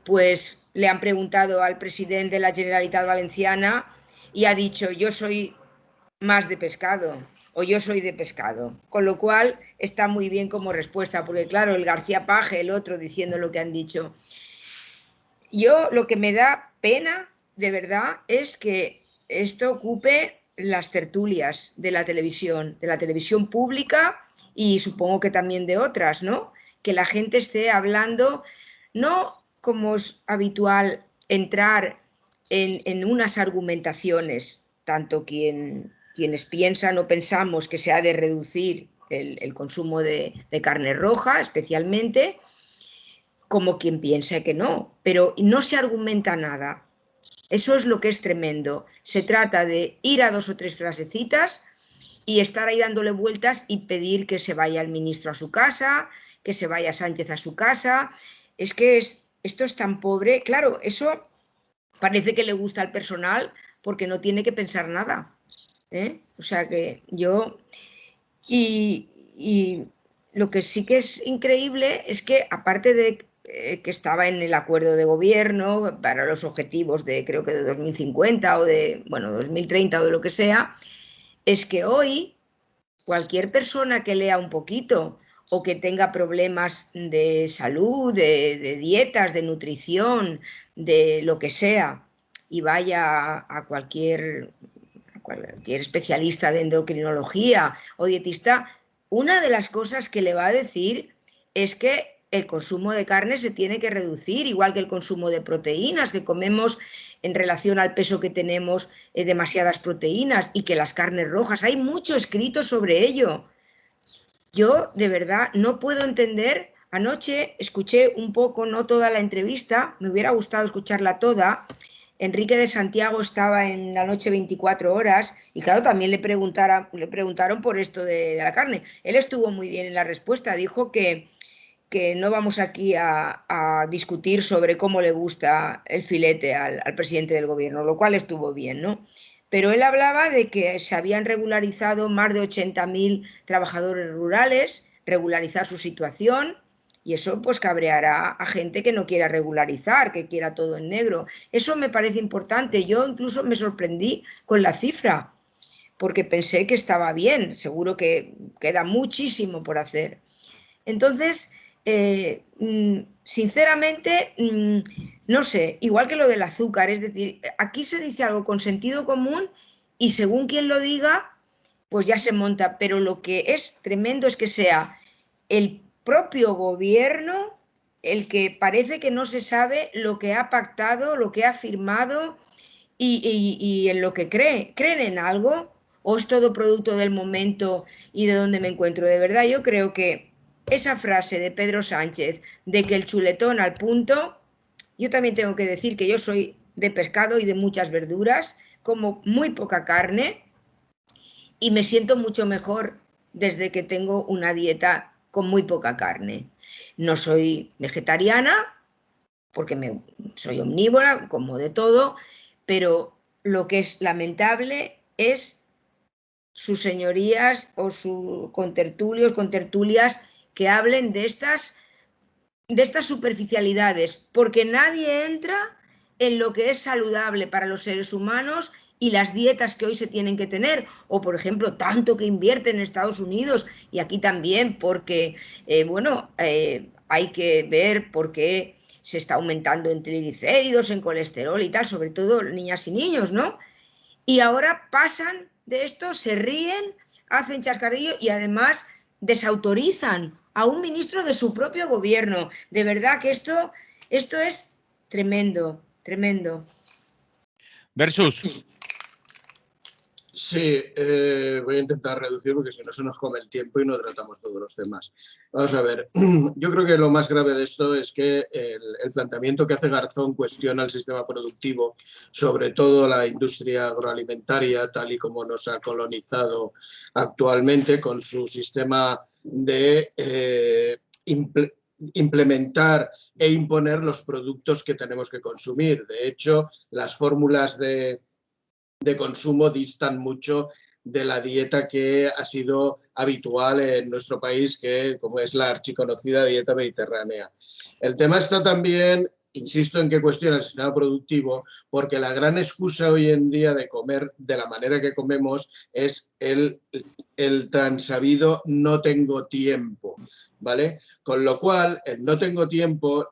pues le han preguntado al presidente de la Generalitat Valenciana y ha dicho, yo soy más de pescado o yo soy de pescado, con lo cual está muy bien como respuesta, porque claro, el García Paje, el otro, diciendo lo que han dicho. Yo lo que me da pena, de verdad, es que esto ocupe las tertulias de la televisión pública y supongo que también de otras, ¿no? Que la gente esté hablando, no como es habitual entrar en unas argumentaciones, tanto quienes piensan o pensamos que se ha de reducir el consumo de carne roja, especialmente, como quien piensa que no, pero no se argumenta nada. Eso es lo que es tremendo. Se trata de ir a 2 o 3 frasecitas y estar ahí dándole vueltas y pedir que se vaya el ministro a su casa, que se vaya Sánchez a su casa. Es que esto es tan pobre. Claro, eso parece que le gusta al personal porque no tiene que pensar nada. O sea que yo... Y lo que sí que es increíble es que, aparte de que estaba en el acuerdo de gobierno para los objetivos de, creo que de 2050 o de, bueno, 2030 o de lo que sea, es que hoy cualquier persona que lea un poquito o que tenga problemas de salud, de dietas, de nutrición, de lo que sea, y vaya a cualquier especialista de endocrinología o dietista, una de las cosas que le va a decir es que el consumo de carne se tiene que reducir, igual que el consumo de proteínas, que comemos en relación al peso que tenemos demasiadas proteínas, y que las carnes rojas, hay mucho escrito sobre ello. Yo de verdad no puedo entender. Anoche escuché un poco, no toda la entrevista, me hubiera gustado escucharla toda. Enrique de Santiago estaba en La Noche 24 horas y claro, también le preguntaron por esto de la carne. Él estuvo muy bien en la respuesta, dijo que no vamos aquí a discutir sobre cómo le gusta el filete al presidente del gobierno, lo cual estuvo bien, ¿no? Pero él hablaba de que se habían regularizado más de 80.000 trabajadores rurales, regularizar su situación, y eso pues cabreará a gente que no quiera regularizar, que quiera todo en negro. Eso me parece importante. Yo incluso me sorprendí con la cifra, porque pensé que estaba bien, seguro que queda muchísimo por hacer. Entonces, sinceramente, no sé, igual que lo del azúcar, es decir, aquí se dice algo con sentido común y según quien lo diga, pues ya se monta. Pero lo que es tremendo es que sea el propio gobierno el que parece que no se sabe lo que ha pactado, lo que ha firmado y en lo que cree. ¿Creen en algo? ¿O es todo producto del momento y de dónde me encuentro? De verdad, yo creo que esa frase de Pedro Sánchez de que el chuletón al punto, yo también tengo que decir que yo soy de pescado y de muchas verduras, como muy poca carne y me siento mucho mejor desde que tengo una dieta con muy poca carne. No soy vegetariana porque soy omnívora, como de todo, pero lo que es lamentable es sus señorías o sus contertulias que hablen de estas superficialidades, porque nadie entra en lo que es saludable para los seres humanos y las dietas que hoy se tienen que tener, o por ejemplo, tanto que invierten en Estados Unidos y aquí también, porque, hay que ver por qué se está aumentando en triglicéridos, en colesterol y tal, sobre todo niñas y niños, ¿no? Y ahora pasan de esto, se ríen, hacen chascarrillo y además desautorizan a un ministro de su propio gobierno. De verdad que esto es tremendo, tremendo. Versus. Sí, voy a intentar reducir porque si no se nos come el tiempo y no tratamos todos los temas. Vamos a ver, yo creo que lo más grave de esto es que el planteamiento que hace Garzón cuestiona el sistema productivo, sobre todo la industria agroalimentaria, tal y como nos ha colonizado actualmente con su sistema de implementar e imponer los productos que tenemos que consumir. De hecho, las fórmulas de consumo distan mucho de la dieta que ha sido habitual en nuestro país, que como es la archiconocida dieta mediterránea. El tema está también, insisto en que cuestiona el sistema productivo, porque la gran excusa hoy en día de comer de la manera que comemos es el tan sabido no tengo tiempo, ¿vale? Con lo cual, el no tengo tiempo,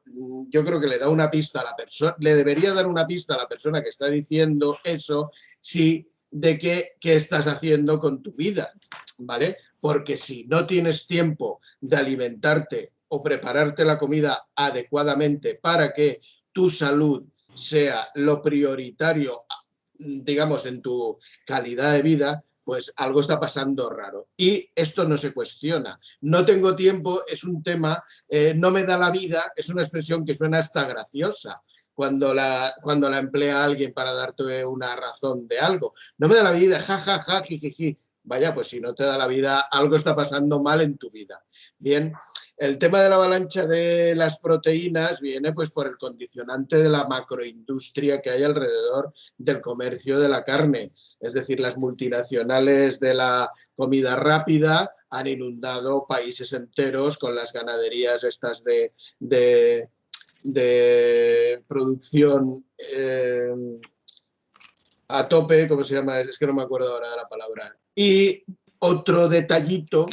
yo creo que le da una pista a la persona, le debería dar una pista a la persona que está diciendo eso, sí, de qué estás haciendo con tu vida, ¿vale? Porque si no tienes tiempo de alimentarte o prepararte la comida adecuadamente para que tu salud sea lo prioritario, digamos, en tu calidad de vida, pues algo está pasando raro. Y esto no se cuestiona. No tengo tiempo es un tema, no me da la vida, es una expresión que suena hasta graciosa cuando la emplea alguien para darte una razón de algo. No me da la vida, ja, ja, ja, jijiji. Vaya, pues si no te da la vida, algo está pasando mal en tu vida. Bien, el tema de la avalancha de las proteínas viene pues por el condicionante de la macroindustria que hay alrededor del comercio de la carne. Es decir, las multinacionales de la comida rápida han inundado países enteros con las ganaderías estas de producción a tope, ¿cómo se llama? Es que no me acuerdo ahora de la palabra. Y otro detallito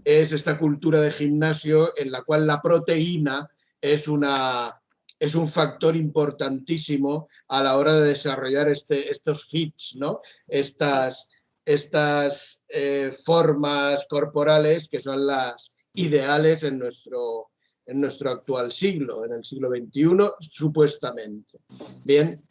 es esta cultura de gimnasio en la cual la proteína es un factor importantísimo a la hora de desarrollar estos fits, ¿no? Estas formas corporales que son las ideales en nuestro actual siglo, en el siglo XXI, supuestamente. Bien,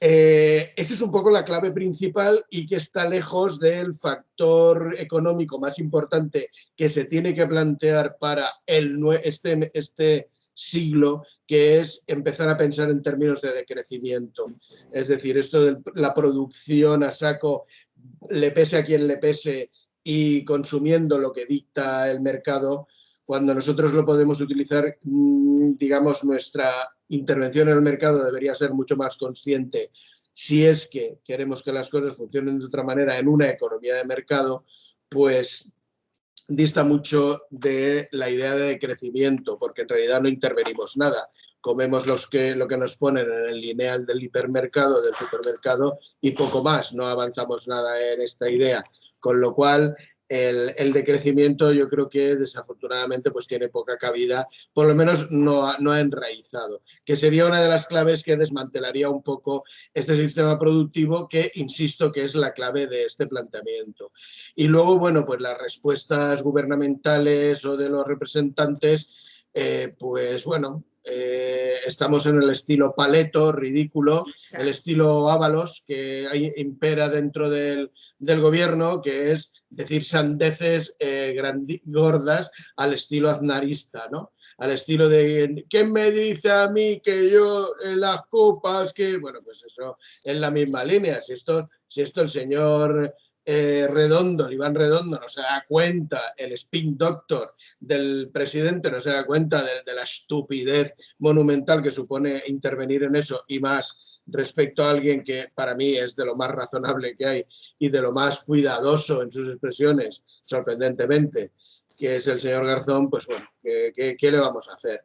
esa es un poco la clave principal y que está lejos del factor económico más importante que se tiene que plantear para este siglo, que es empezar a pensar en términos de decrecimiento. Es decir, esto de la producción a saco, le pese a quien le pese y consumiendo lo que dicta el mercado, cuando nosotros lo podemos utilizar, digamos, nuestra intervención en el mercado debería ser mucho más consciente si es que queremos que las cosas funcionen de otra manera en una economía de mercado, pues dista mucho de la idea de crecimiento, porque en realidad no intervenimos nada. Comemos lo que nos ponen en el lineal del hipermercado, del supermercado y poco más, no avanzamos nada en esta idea. Con lo cual, el decrecimiento yo creo que desafortunadamente pues tiene poca cabida, por lo menos no ha enraizado, que sería una de las claves que desmantelaría un poco este sistema productivo que, insisto, que es la clave de este planteamiento. Y luego, bueno, pues las respuestas gubernamentales o de los representantes, pues bueno, estamos en el estilo paleto, ridículo, el estilo Ábalos que impera dentro del gobierno, que es decir sandeces gordas al estilo aznarista, ¿no? Al estilo de ¿quién me dice a mí que yo en las copas que...? Bueno, pues eso es la misma línea. Si esto el señor Redondo, Iván Redondo, no se da cuenta, el spin doctor del presidente no se da cuenta de la estupidez monumental que supone intervenir en eso, y más respecto a alguien que para mí es de lo más razonable que hay y de lo más cuidadoso en sus expresiones, sorprendentemente, que es el señor Garzón, pues bueno, ¿qué le vamos a hacer?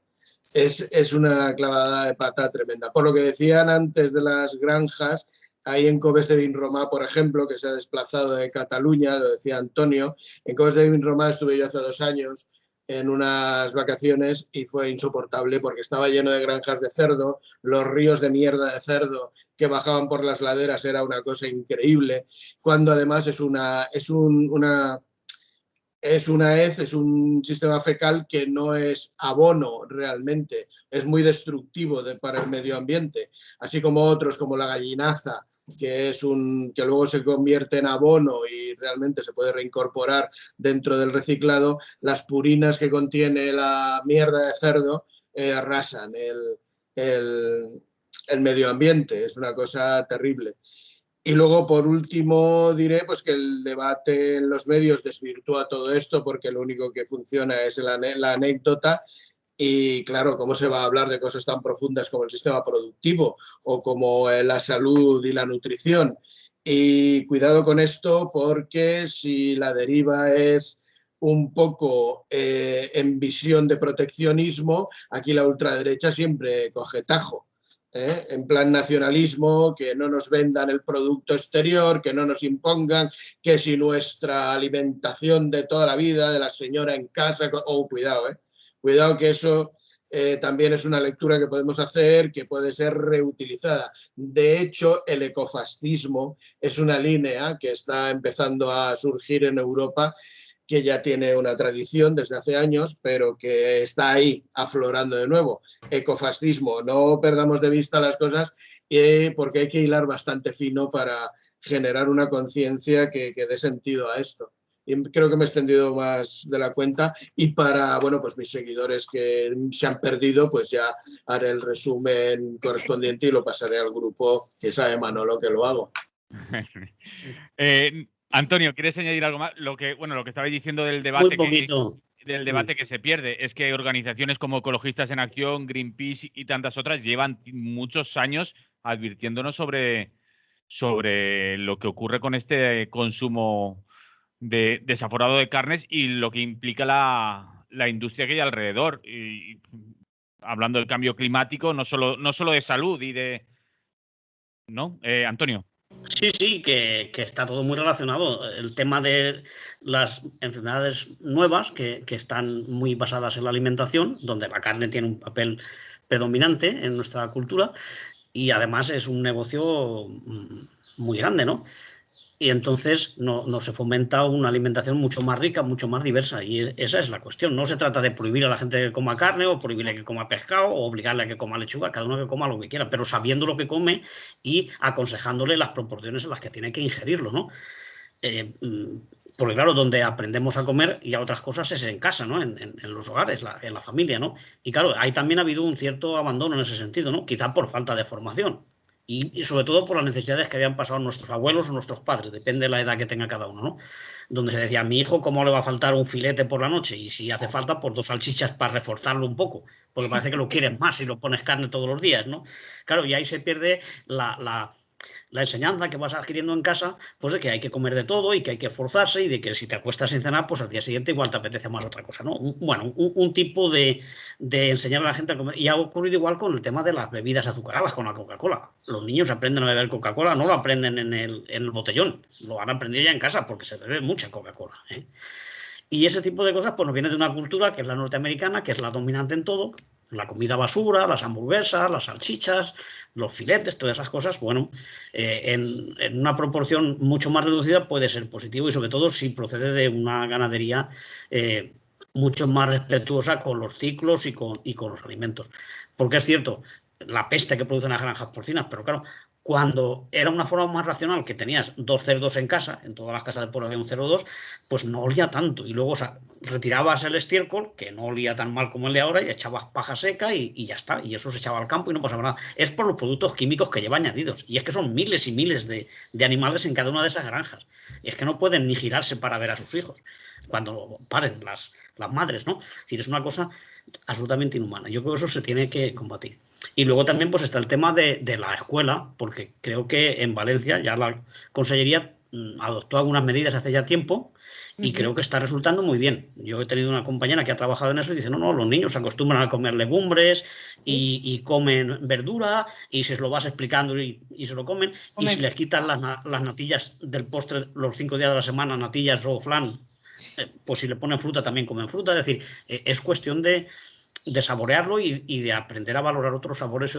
Es una clavada de pata tremenda. Por lo que decían antes de las granjas, ahí en Coves de Vinromà, por ejemplo, que se ha desplazado de Cataluña, lo decía Antonio, en Coves de Vinromà estuve yo hace 2 años en unas vacaciones y fue insoportable porque estaba lleno de granjas de cerdo, los ríos de mierda de cerdo que bajaban por las laderas era una cosa increíble, cuando además es un sistema fecal que no es abono realmente, es muy destructivo para el medio ambiente, así como otros como la gallinaza, que luego se convierte en abono y realmente se puede reincorporar dentro del reciclado. Las purinas que contiene la mierda de cerdo arrasan el medio ambiente, es una cosa terrible. Y luego, por último, diré pues, que el debate en los medios desvirtúa todo esto porque lo único que funciona es la anécdota. Y claro, ¿cómo se va a hablar de cosas tan profundas como el sistema productivo o como la salud y la nutrición? Y cuidado con esto porque si la deriva es un poco en visión de proteccionismo, aquí la ultraderecha siempre coge tajo. En plan nacionalismo, que no nos vendan el producto exterior, que no nos impongan, que si nuestra alimentación de toda la vida, de la señora en casa, cuidado que eso también es una lectura que podemos hacer, que puede ser reutilizada. De hecho, el ecofascismo es una línea que está empezando a surgir en Europa, que ya tiene una tradición desde hace años, pero que está ahí aflorando de nuevo. Ecofascismo, no perdamos de vista las cosas porque hay que hilar bastante fino para generar una conciencia que dé sentido a esto. Y creo que me he extendido más de la cuenta y para, bueno, pues mis seguidores que se han perdido, pues ya haré el resumen correspondiente y lo pasaré al grupo, que sabe Manolo que lo hago. Antonio, ¿quieres añadir algo más? Lo que estabais diciendo del debate. Muy poquito. Del debate que se pierde es que organizaciones como Ecologistas en Acción, Greenpeace y tantas otras llevan muchos años advirtiéndonos sobre lo que ocurre con este consumo desaforado de carnes y lo que implica la industria que hay alrededor. Y hablando del cambio climático, no solo de salud y de... ¿No? Antonio. Sí, que está todo muy relacionado. El tema de las enfermedades nuevas que están muy basadas en la alimentación, donde la carne tiene un papel predominante en nuestra cultura y además es un negocio muy grande, ¿no? Y entonces no se fomenta una alimentación mucho más rica, mucho más diversa. Y esa es la cuestión. No se trata de prohibir a la gente que coma carne o prohibirle que coma pescado o obligarle a que coma lechuga, cada uno que coma lo que quiera, pero sabiendo lo que come y aconsejándole las proporciones en las que tiene que ingerirlo, ¿no? Porque claro, donde aprendemos a comer y a otras cosas es en casa, ¿no? En los hogares, en la familia, ¿no? Y claro, ahí también ha habido un cierto abandono en ese sentido, ¿no? Quizá por falta de formación. Y sobre todo por las necesidades que habían pasado nuestros abuelos o nuestros padres, depende de la edad que tenga cada uno, ¿no? Donde se decía, a mi hijo, ¿cómo le va a faltar un filete por la noche? Y si hace falta, pues 2 salchichas para reforzarlo un poco, porque parece que lo quieres más si lo pones carne todos los días, ¿no? Claro, y ahí se pierde la enseñanza que vas adquiriendo en casa, pues de que hay que comer de todo y que hay que esforzarse y de que si te acuestas sin cenar, pues al día siguiente igual te apetece más otra cosa, ¿no? Un tipo de enseñar a la gente a comer. Y ha ocurrido igual con el tema de las bebidas azucaradas, con la Coca-Cola. Los niños aprenden a beber Coca-Cola, no lo aprenden en el botellón, lo han aprendido ya en casa porque se bebe mucha Coca-Cola, ¿eh? Y ese tipo de cosas pues nos viene de una cultura que es la norteamericana, que es la dominante en todo, la comida basura, las hamburguesas, las salchichas, los filetes, todas esas cosas, bueno, en una proporción mucho más reducida puede ser positivo y sobre todo si procede de una ganadería mucho más respetuosa con los ciclos y con los alimentos. Porque es cierto, la peste que producen las granjas porcinas, pero claro, cuando era una forma más racional que tenías 2 cerdos en casa, en todas las casas del pueblo había un cerdo o 2, pues no olía tanto. Y luego, o sea, retirabas el estiércol, que no olía tan mal como el de ahora, y echabas paja seca y ya está. Y eso se echaba al campo y no pasaba nada. Es por los productos químicos que lleva añadidos. Y es que son miles y miles de animales en cada una de esas granjas. Y es que no pueden ni girarse para ver a sus hijos cuando paren las madres, ¿no? Es decir, es una cosa absolutamente inhumana. Yo creo que eso se tiene que combatir. Y luego también pues está el tema de la escuela, porque creo que en Valencia ya la Consellería adoptó algunas medidas hace ya tiempo y creo que está resultando muy bien. Yo he tenido una compañera que ha trabajado en eso y dice, no, los niños se acostumbran a comer legumbres y comen verdura y se lo vas explicando y se lo comen. Y si les quitan las natillas del postre los 5 días de la semana, natillas o flan, pues si le ponen fruta también comen fruta. Es decir, es cuestión de saborearlo y de aprender a valorar otros sabores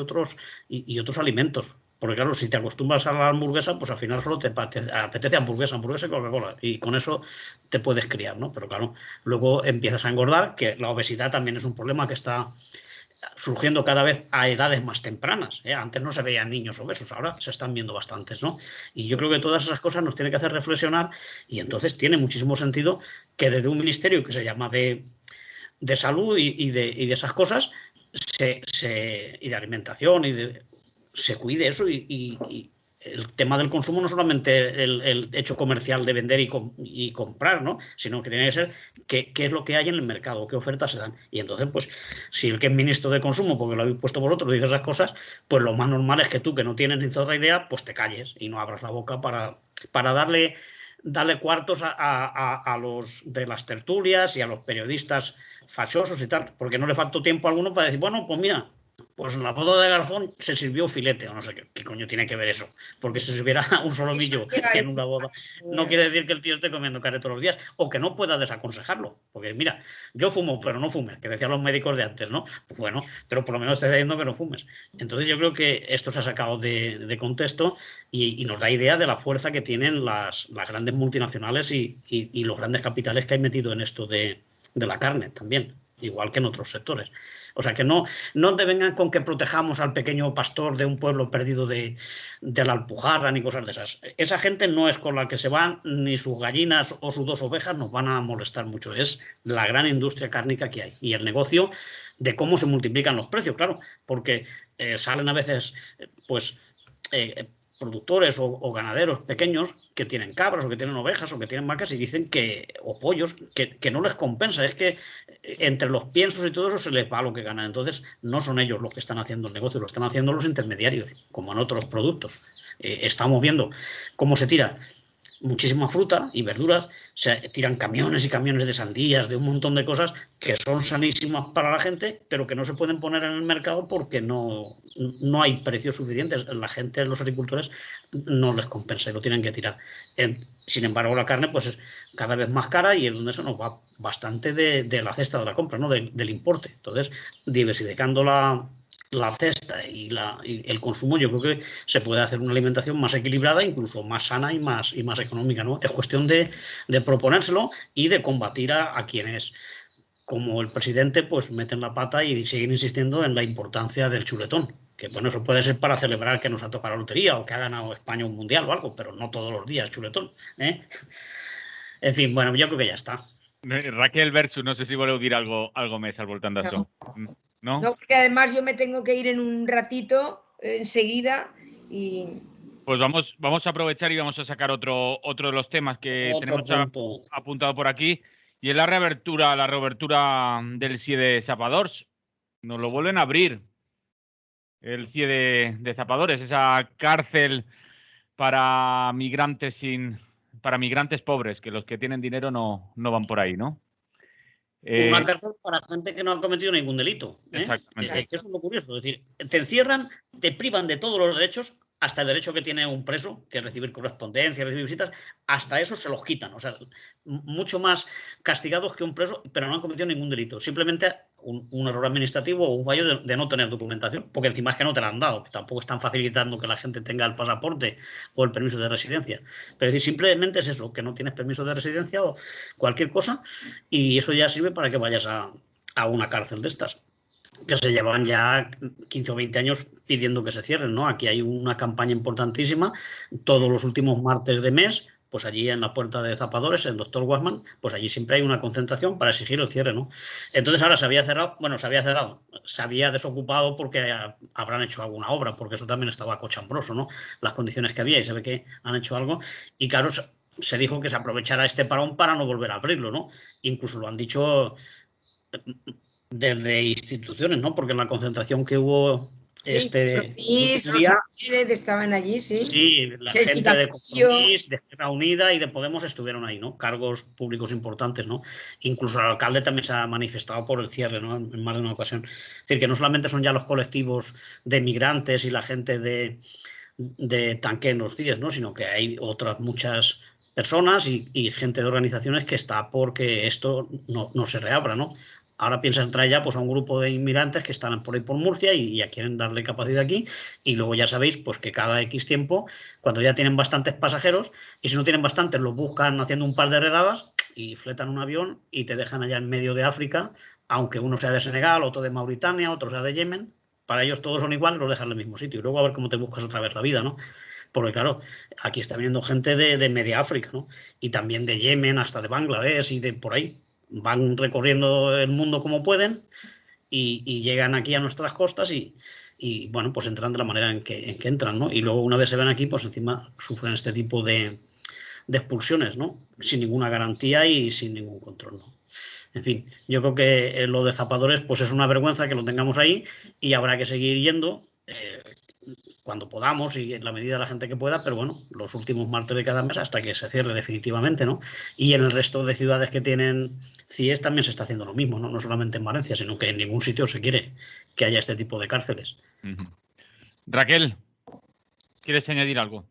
y otros alimentos. Porque claro, si te acostumbras a la hamburguesa, pues al final solo te apetece hamburguesa y Coca-Cola. Y con eso te puedes criar, ¿no? Pero claro, luego empiezas a engordar, que la obesidad también es un problema que está surgiendo cada vez a edades más tempranas, ¿eh? Antes no se veían niños obesos, ahora se están viendo bastantes, ¿no? Y yo creo que todas esas cosas nos tienen que hacer reflexionar y entonces tiene muchísimo sentido que desde un ministerio que se llama de salud y de esas cosas y de alimentación se cuide eso y el tema del consumo no solamente el hecho comercial de vender y comprar, ¿no? Sino que tiene que ser qué es lo que hay en el mercado, qué ofertas se dan. Y entonces, pues, si el que es ministro de consumo, porque lo habéis puesto vosotros, dice esas cosas, pues lo más normal es que tú, que no tienes ni toda idea, pues te calles y no abras la boca para darle cuartos a los de las tertulias y a los periodistas fachosos y tal, porque no le faltó tiempo a alguno para decir, bueno, pues mira, pues en la boda de Garzón se sirvió filete, o no sé qué coño tiene que ver eso, porque se sirviera un solomillo en una boda. No quiere decir que el tío esté comiendo carne todos los días, o que no pueda desaconsejarlo, porque mira, yo fumo, pero no fumes, que decían los médicos de antes, ¿no? Pues bueno, pero por lo menos te está diciendo que no fumes. Entonces yo creo que esto se ha sacado de contexto y nos da idea de la fuerza que tienen las grandes multinacionales y los grandes capitales que hay metido en esto de la carne también, igual que en otros sectores. O sea, que no te vengan con que protejamos al pequeño pastor de un pueblo perdido de la Alpujarra ni cosas de esas. Esa gente no es con la que se van, ni sus gallinas o sus 2 ovejas nos van a molestar mucho. Es la gran industria cárnica que hay y el negocio de cómo se multiplican los precios, claro, porque salen a veces, pues, productores o ganaderos pequeños que tienen cabras o que tienen ovejas o que tienen vacas y dicen o pollos, que no les compensa. Es que entre los piensos y todo eso se les va lo que ganan. Entonces no son ellos los que están haciendo el negocio, lo están haciendo los intermediarios, como en otros productos. Estamos viendo cómo se tira muchísima fruta y verduras, se tiran camiones y camiones de sandías, de un montón de cosas que son sanísimas para la gente, pero que no se pueden poner en el mercado porque no hay precios suficientes. La gente, los agricultores, no les compensa y lo tienen que tirar. Sin embargo, la carne pues es cada vez más cara y es donde se nos va bastante de la cesta de la compra, ¿no? Del importe. Entonces, diversificando la cesta y el consumo, yo creo que se puede hacer una alimentación más equilibrada, incluso más sana y más económica, ¿no? Es cuestión de proponérselo y de combatir a quienes, como el presidente, pues meten la pata y siguen insistiendo en la importancia del chuletón. Que bueno, eso puede ser para celebrar que nos ha tocado la lotería o que ha ganado España un mundial o algo, pero no todos los días chuletón, ¿eh? En fin, bueno, yo creo que ya está. Raquel Versus, no sé si voleu dir algo més al voltant d'això. No, porque además yo me tengo que ir en un ratito, enseguida, y... Pues vamos a aprovechar y vamos a sacar otro de los temas que tenemos apuntado por aquí, y es la reabertura del CIE de Zapadors. Nos lo vuelven a abrir, el CIE de Zapadores, esa cárcel para migrantes para migrantes pobres, que los que tienen dinero no van por ahí, ¿no? Una cárcel para gente que no ha cometido ningún delito. Exactamente. Eso es lo curioso. Es decir, te encierran, te privan de todos los derechos, hasta el derecho que tiene un preso, que es recibir correspondencia, recibir visitas, hasta eso se los quitan. O sea, mucho más castigados que un preso, pero no han cometido ningún delito. Simplemente un error administrativo o un fallo de no tener documentación, porque encima es que no te la han dado, que tampoco están facilitando que la gente tenga el pasaporte o el permiso de residencia. Pero es decir, simplemente es eso, que no tienes permiso de residencia o cualquier cosa, y eso ya sirve para que vayas a una cárcel de estas, que se llevan ya 15 o 20 años pidiendo que se cierren, ¿no? Aquí hay una campaña importantísima, todos los últimos martes de mes, pues allí en la puerta de Zapadores, el Dr. Guasman, pues allí siempre hay una concentración para exigir el cierre, ¿no? Entonces ahora se había cerrado, se había desocupado porque habrán hecho alguna obra, porque eso también estaba cochambroso, ¿no? Las condiciones que había, y se ve que han hecho algo, y claro, se dijo que se aprovechara este parón para no volver a abrirlo, ¿no? Incluso lo han dicho desde instituciones, ¿no? Porque en la concentración que hubo estaban allí, sí. Sí, la gente de Compromís, de Izquierda Unida y de Podemos estuvieron ahí, ¿no? Cargos públicos importantes, ¿no? Incluso el alcalde también se ha manifestado por el cierre, ¿no? En más de una ocasión. Es decir, que no solamente son ya los colectivos de migrantes y la gente de Tanque en los CIES, ¿no? Sino que hay otras muchas personas y gente de organizaciones que está porque esto no se reabra, ¿no? Ahora piensan traer ya pues, a un grupo de inmigrantes que están por ahí por Murcia y ya quieren darle capacidad aquí. Y luego ya sabéis pues, que cada X tiempo, cuando ya tienen bastantes pasajeros, y si no tienen bastantes, los buscan haciendo un par de redadas y fletan un avión y te dejan allá en medio de África, aunque uno sea de Senegal, otro de Mauritania, otro sea de Yemen. Para ellos todos son iguales, los dejan en el mismo sitio. Y luego a ver cómo te buscas otra vez la vida, ¿no? Porque claro, aquí está viniendo gente de media África, ¿no? Y también de Yemen, hasta de Bangladesh y de por ahí. Van recorriendo el mundo como pueden y llegan aquí a nuestras costas y bueno, pues entran de la manera en que entran, ¿no? Y luego una vez se ven aquí, pues encima sufren este tipo de expulsiones, ¿no? Sin ninguna garantía y sin ningún control, ¿no? En fin, yo creo que lo de Zapadores pues es una vergüenza que lo tengamos ahí y habrá que seguir yendo cuando podamos y en la medida de la gente que pueda, pero bueno, los últimos martes de cada mes hasta que se cierre definitivamente, ¿no? Y en el resto de ciudades que tienen CIES también se está haciendo lo mismo, ¿no? No solamente en Valencia, sino que en ningún sitio se quiere que haya este tipo de cárceles. Raquel, ¿quieres añadir algo?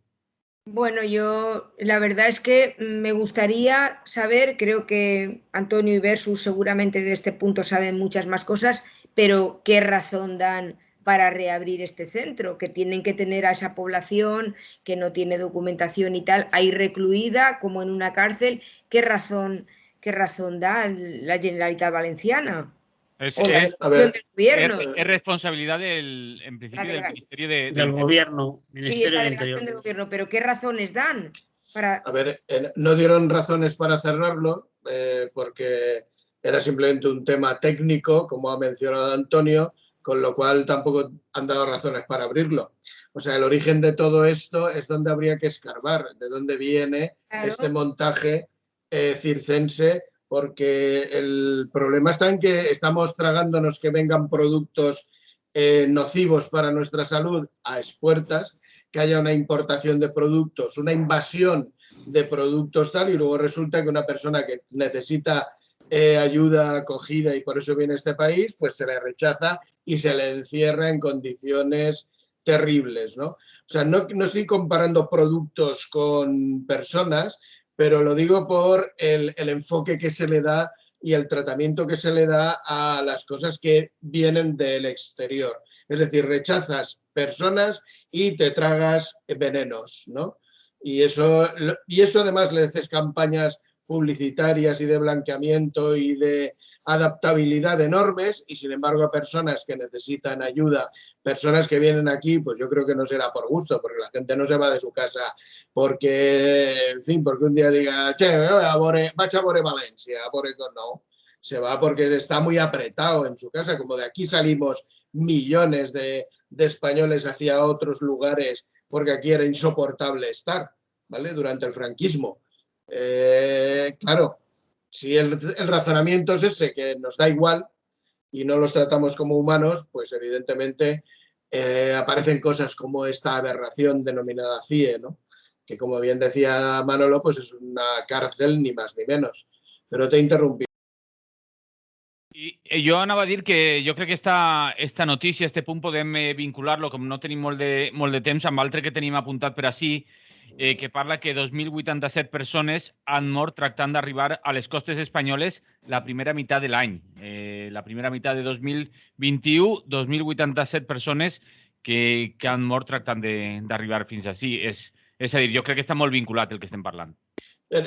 Bueno, yo la verdad es que me gustaría saber, creo que Antonio y Versus seguramente de este punto saben muchas más cosas, pero ¿qué razón dan para reabrir este centro? Que tienen que tener a esa población que no tiene documentación y tal, ahí recluida como en una cárcel. ¿Qué razón da la Generalitat Valenciana? Es responsabilidad en principio del Ministerio del Gobierno. Sí, es la delegación del Gobierno, pero ¿qué razones dan? A ver, no dieron razones para cerrarlo porque era simplemente un tema técnico, como ha mencionado Antonio, con lo cual tampoco han dado razones para abrirlo. O sea, el origen de todo esto es donde habría que escarbar, de dónde viene este montaje circense, porque el problema está en que estamos tragándonos que vengan productos nocivos para nuestra salud a expuertas, que haya una importación de productos, una invasión de productos tal, y luego resulta que una persona que necesita ayuda acogida y por eso viene a este país, pues se le rechaza y se le encierra en condiciones terribles, ¿no? O sea, no estoy comparando productos con personas, pero lo digo por el enfoque que se le da y el tratamiento que se le da a las cosas que vienen del exterior. Es decir, rechazas personas y te tragas venenos, ¿no? Y eso además le haces campañas publicitarias y de blanqueamiento y de adaptabilidad enormes, y sin embargo a personas que necesitan ayuda, personas que vienen aquí, pues yo creo que no será por gusto, porque la gente no se va de su casa porque, en fin, porque un día diga, che, vaig a veure Valencia, no, se va porque está muy apretado en su casa, como de aquí salimos millones de españoles hacia otros lugares porque aquí era insoportable estar, ¿vale? Durante el franquismo. Claro, si el razonamiento es ese, que nos da igual y no los tratamos como humanos, pues evidentemente aparecen cosas como esta aberración denominada CIE, ¿no? que como bien decía Manolo, pues es una cárcel ni más ni menos. Però t'he interrompit. I jo anava a dir que jo crec que esta notícia, este punt, podem vincular-lo, com no tenim molt de temps, amb l'altre que tenim apuntat per ací, que parla que 2.087 persones han mort tractant d'arribar a les costes espanyoles la primera meitat de l'any. La primera meitat de 2021, 2.087 persones que han mort tractant d'arribar fins ací. És a dir, jo crec que està molt vinculat el que estem parlant.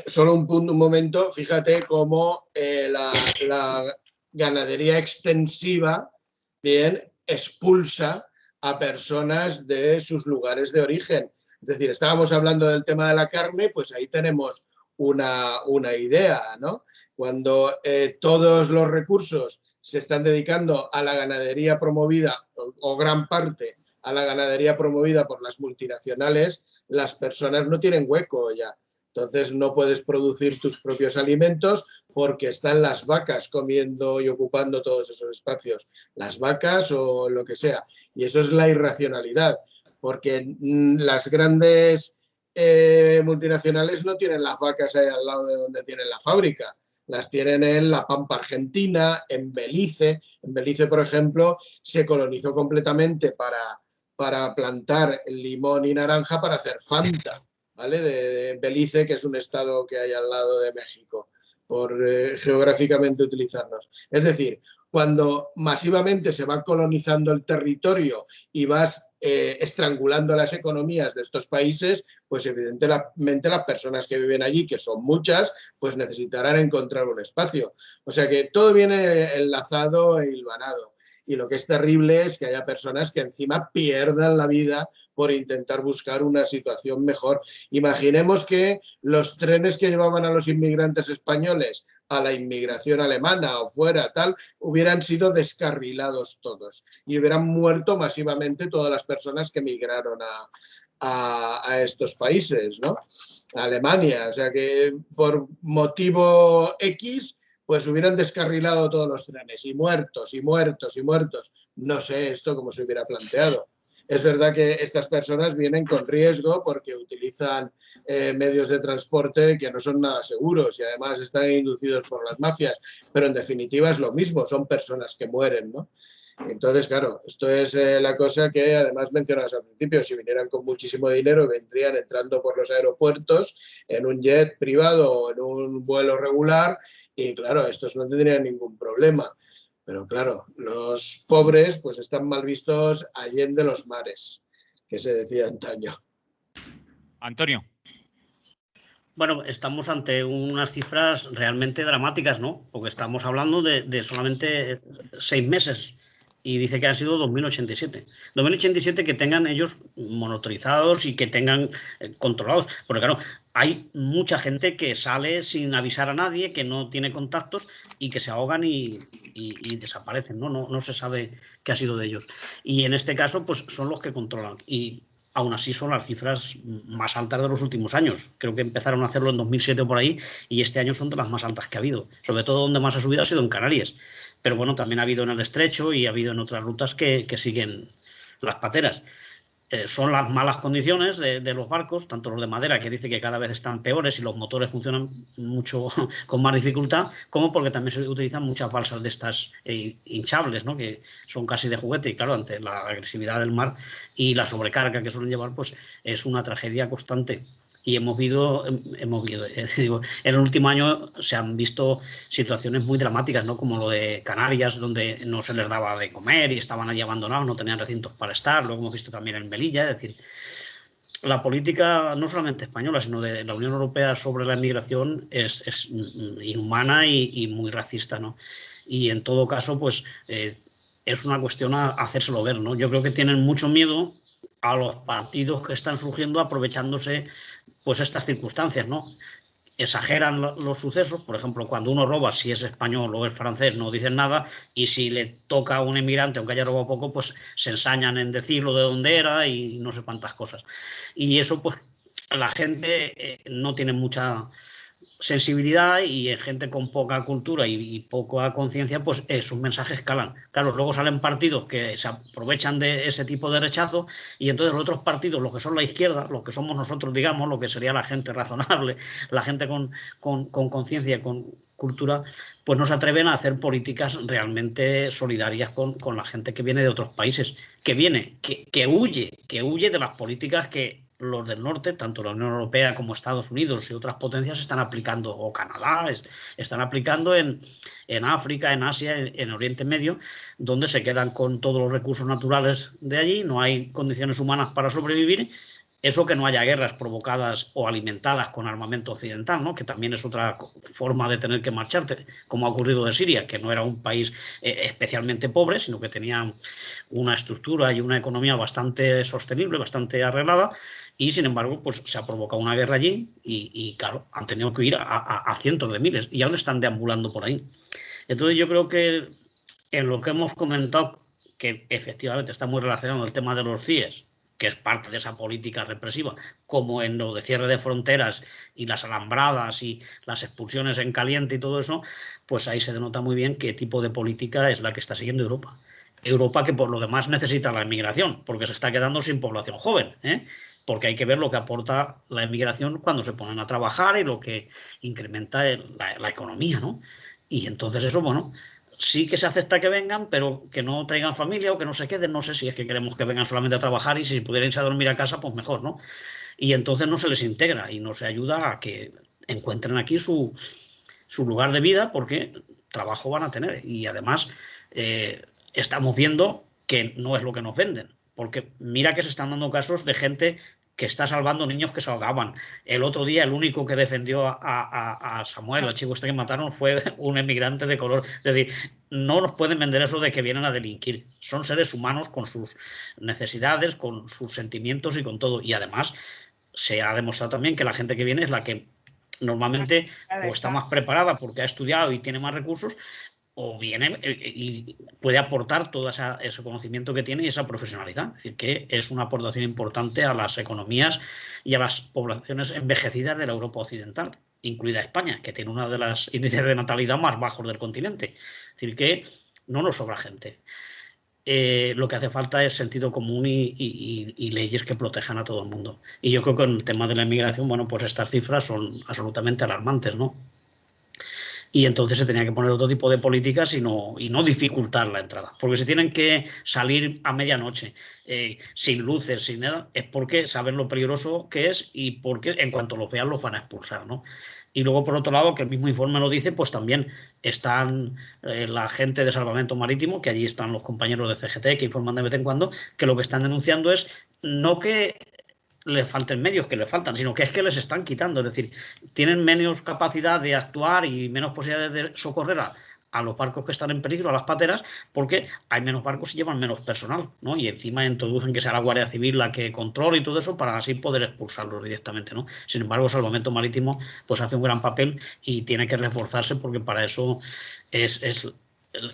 Solo un momento, fíjate cómo la ganadería extensiva bien expulsa a personas de sus lugares de origen. Es decir, estábamos hablando del tema de la carne, pues ahí tenemos una idea, ¿no? Cuando todos los recursos se están dedicando a la ganadería promovida, o gran parte a la ganadería promovida por las multinacionales, las personas no tienen hueco ya. Entonces no puedes producir tus propios alimentos porque están las vacas comiendo y ocupando todos esos espacios. Las vacas o lo que sea. Y eso es la irracionalidad, porque las grandes multinacionales no tienen las vacas ahí al lado de donde tienen la fábrica. Las tienen en la Pampa Argentina, en Belice. En Belice, por ejemplo, se colonizó completamente para plantar limón y naranja para hacer Fanta. ¿Vale? De Belice, que es un estado que hay al lado de México, por geográficamente utilizarnos. Es decir, cuando masivamente se va colonizando el territorio y vas estrangulando las economías de estos países, pues evidentemente las personas que viven allí, que son muchas, pues necesitarán encontrar un espacio. O sea que todo viene enlazado e hilvanado. Y lo que es terrible es que haya personas que encima pierdan la vida por intentar buscar una situación mejor. Imaginemos que los trenes que llevaban a los inmigrantes españoles a la inmigración alemana o fuera, tal, hubieran sido descarrilados todos y hubieran muerto masivamente todas las personas que migraron a estos países, ¿no? A Alemania. O sea que por motivo X, pues hubieran descarrilado todos los trenes y muertos y muertos y muertos. No sé esto cómo se hubiera planteado. Es verdad que estas personas vienen con riesgo porque utilizan medios de transporte que no son nada seguros y además están inducidos por las mafias, pero en definitiva es lo mismo, son personas que mueren, ¿no? Entonces, claro, esto es la cosa que además mencionabas al principio, si vinieran con muchísimo dinero vendrían entrando por los aeropuertos en un jet privado o en un vuelo regular y claro, estos no tendrían ningún problema. Pero claro, los pobres pues están mal vistos allende los mares, que se decía antaño. Antonio. Bueno, estamos ante unas cifras realmente dramáticas, ¿no? Porque estamos hablando de solamente 6 meses y dice que han sido 2.087. 2.087 que tengan ellos monitorizados y que tengan controlados. Porque claro, hay mucha gente que sale sin avisar a nadie, que no tiene contactos y que se ahogan y desaparecen, ¿no? No se sabe qué ha sido de ellos. Y en este caso, pues son los que controlan. Y aún así son las cifras más altas de los últimos años. Creo que empezaron a hacerlo en 2007 por ahí y este año son de las más altas que ha habido. Sobre todo donde más ha subido ha sido en Canarias. Pero bueno, también ha habido en el Estrecho y ha habido en otras rutas que siguen las pateras. Son las malas condiciones de los barcos, tanto los de madera, que dice que cada vez están peores y los motores funcionan mucho con más dificultad, como porque también se utilizan muchas balsas de estas hinchables, ¿no? Que son casi de juguete y claro, ante la agresividad del mar y la sobrecarga que suelen llevar, pues es una tragedia constante. Y hemos visto, en el último año se han visto situaciones muy dramáticas, ¿no? Como lo de Canarias, donde no se les daba de comer y estaban allí abandonados, no tenían recintos para estar. Luego hemos visto también en Melilla. Es decir, la política no solamente española, sino de la Unión Europea sobre la inmigración es inhumana y muy racista, ¿no? Y en todo caso, pues es una cuestión a hacérselo ver, ¿no? Yo creo que tienen mucho miedo a los partidos que están surgiendo aprovechándose pues estas circunstancias, ¿no? Exageran los sucesos, por ejemplo, cuando uno roba, si es español o es francés, no dicen nada, y si le toca a un inmigrante, aunque haya robado poco, pues se ensañan en decirlo de dónde era y no sé cuántas cosas. Y eso, pues, la gente no tiene mucha sensibilidad y en gente con poca cultura y poca conciencia, pues sus mensajes calan. Claro, luego salen partidos que se aprovechan de ese tipo de rechazo y entonces los otros partidos, los que son la izquierda, los que somos nosotros, digamos, lo que sería la gente razonable, la gente con conciencia, con cultura, pues no se atreven a hacer políticas realmente solidarias con la gente que viene de otros países, que huye de las políticas que los del norte, tanto la Unión Europea como Estados Unidos y otras potencias están aplicando, o Canadá, están aplicando en África, en Asia, en Oriente Medio, donde se quedan con todos los recursos naturales de allí, no hay condiciones humanas para sobrevivir. Eso, que no haya guerras provocadas o alimentadas con armamento occidental, ¿no? Que también es otra forma de tener que marcharte, como ha ocurrido de Siria, que no era un país especialmente pobre, sino que tenía una estructura y una economía bastante sostenible, bastante arreglada, y sin embargo pues se ha provocado una guerra allí y claro, han tenido que ir a cientos de miles y aún están deambulando por ahí. Entonces yo creo que en lo que hemos comentado, que efectivamente está muy relacionado el tema de los CIES, que es parte de esa política represiva, como en lo de cierre de fronteras y las alambradas y las expulsiones en caliente y todo eso, pues ahí se denota muy bien qué tipo de política es la que está siguiendo Europa. Europa, que por lo demás necesita la inmigración, porque se está quedando sin población joven, porque hay que ver lo que aporta la inmigración cuando se ponen a trabajar y lo que incrementa la economía, ¿no? Y entonces eso, bueno, sí que se acepta que vengan, pero que no traigan familia o que no se queden. No sé si es que queremos que vengan solamente a trabajar y si pudieran irse a dormir a casa, pues mejor, ¿no? Y entonces no se les integra y no se ayuda a que encuentren aquí su lugar de vida, porque trabajo van a tener. Y además estamos viendo que no es lo que nos venden, porque mira que se están dando casos de gente que está salvando niños que se ahogaban. El otro día el único que defendió a Samuel, al chico este que mataron, fue un emigrante de color. Es decir, no nos pueden vender eso de que vienen a delinquir. Son seres humanos con sus necesidades, con sus sentimientos y con todo. Y además se ha demostrado también que la gente que viene es la que normalmente o está más preparada porque ha estudiado y tiene más recursos, o viene y puede aportar todo ese conocimiento que tiene y esa profesionalidad. Es decir, que es una aportación importante a las economías y a las poblaciones envejecidas de la Europa occidental, incluida España, que tiene uno de los índices de natalidad más bajos del continente. Es decir, que no nos sobra gente. Lo que hace falta es sentido común y leyes que protejan a todo el mundo. Y yo creo que en el tema de la inmigración, bueno, pues estas cifras son absolutamente alarmantes, ¿no? Y entonces se tenía que poner otro tipo de políticas y no dificultar la entrada. Porque si tienen que salir a medianoche, sin luces, sin nada, es porque saben lo peligroso que es y porque en cuanto los vean los van a expulsar, ¿no? Y luego, por otro lado, que el mismo informe lo dice, pues también están la gente de Salvamento Marítimo, que allí están los compañeros de CGT que informan de vez en cuando, que lo que están denunciando es no que les falten medios, que les faltan, sino que es que les están quitando. Es decir, tienen menos capacidad de actuar y menos posibilidades de socorrer a los barcos que están en peligro, a las pateras, porque hay menos barcos y llevan menos personal, ¿no? Y encima introducen que sea la Guardia Civil la que controle y todo eso para así poder expulsarlos directamente, ¿no? Sin embargo, Salvamento Marítimo pues hace un gran papel y tiene que reforzarse, porque para eso es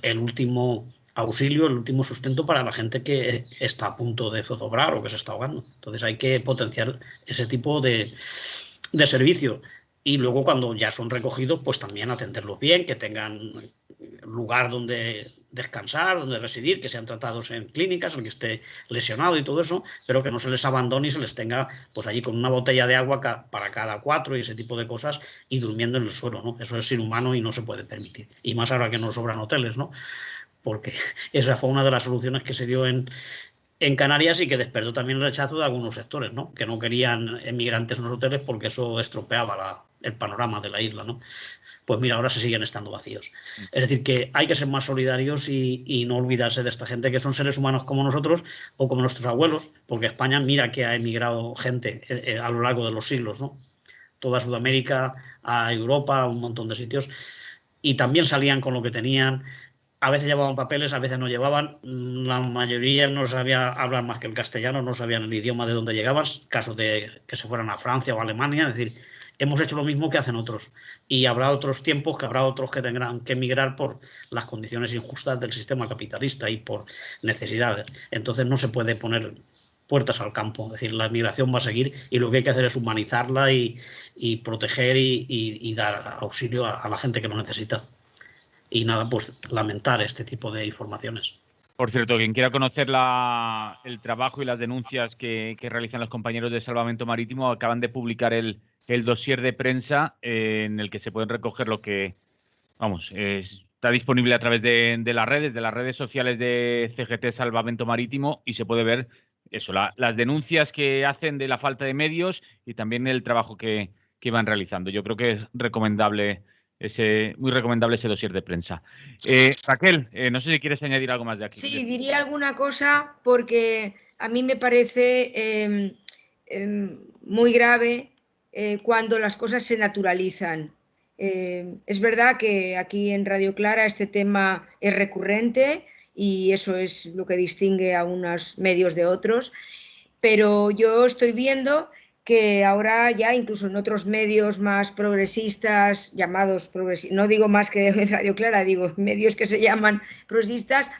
el último auxilio, el último sustento para la gente que está a punto de zozobrar o que se está ahogando. Entonces hay que potenciar ese tipo de servicio. Y luego, cuando ya son recogidos, pues también atenderlos bien, que tengan lugar donde descansar, donde residir, que sean tratados en clínicas, el que esté lesionado y todo eso, pero que no se les abandone y se les tenga pues allí con una botella de agua para cada 4 y ese tipo de cosas, y durmiendo en el suelo, ¿no? Eso es inhumano y no se puede permitir. Y más ahora que nos sobran hoteles, ¿no? Porque esa fue una de las soluciones que se dio en Canarias y que despertó también el rechazo de algunos sectores, ¿no? Que no querían emigrantes en los hoteles porque eso estropeaba el panorama de la isla, ¿no? Pues mira, ahora se siguen estando vacíos. Es decir, que hay que ser más solidarios y no olvidarse de esta gente, que son seres humanos como nosotros o como nuestros abuelos, porque España, mira que ha emigrado gente a lo largo de los siglos, ¿no? Toda Sudamérica, a Europa, a un montón de sitios, y también salían con lo que tenían. A veces llevaban papeles, a veces no llevaban. La mayoría no sabía hablar más que el castellano, no sabían el idioma de donde llegaban, casos de que se fueran a Francia o a Alemania. Es decir, hemos hecho lo mismo que hacen otros. Y habrá otros tiempos que habrá otros que tendrán que emigrar por las condiciones injustas del sistema capitalista y por necesidades. Entonces no se puede poner puertas al campo. Es decir, la migración va a seguir y lo que hay que hacer es humanizarla y proteger y dar auxilio a la gente que lo necesita. Y nada, pues lamentar este tipo de informaciones. Por cierto, quien quiera conocer el trabajo y las denuncias que realizan los compañeros de Salvamento Marítimo, acaban de publicar el dossier de prensa en el que se pueden recoger lo que, vamos, está disponible a través de las redes sociales de CGT Salvamento Marítimo, y se puede ver eso, las denuncias que hacen de la falta de medios y también el trabajo que van realizando. Yo creo que es recomendable. Muy recomendable ese dossier de prensa. Raquel, no sé si quieres añadir algo más de aquí. Sí, diría alguna cosa porque a mí me parece muy grave cuando las cosas se naturalizan. Es verdad que aquí en Radio Clara este tema es recurrente y eso es lo que distingue a unos medios de otros, pero yo estoy viendo que ahora ya incluso en otros medios más progresistas, llamados progresistas, no digo más que en Radio Clara, digo medios que se llaman progresistas,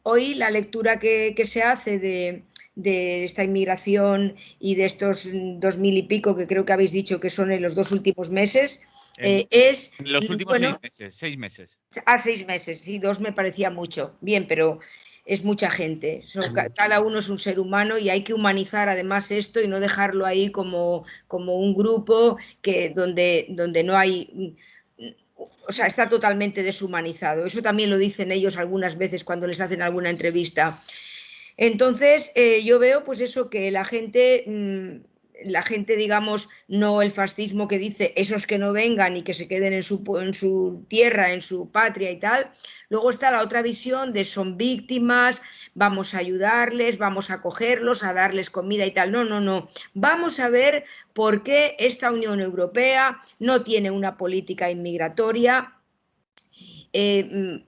hoy la lectura que se hace de esta inmigración y de estos 2000 y pico que creo que habéis dicho que son en los 2 últimos meses, es... En los últimos 6 meses. 6 meses, sí, 2 me parecía mucho. Bien, pero es mucha gente. Cada uno es un ser humano y hay que humanizar además esto y no dejarlo ahí como un grupo donde no hay... O sea, está totalmente deshumanizado. Eso también lo dicen ellos algunas veces cuando les hacen alguna entrevista. Entonces, yo veo pues eso, que la gente, digamos, no el fascismo que dice esos que no vengan y que se queden en su tierra, en su patria y tal. Luego está la otra visión de son víctimas, vamos a ayudarles, vamos a acogerlos, a darles comida y tal. No, no, no. Vamos a ver por qué esta Unión Europea no tiene una política inmigratoria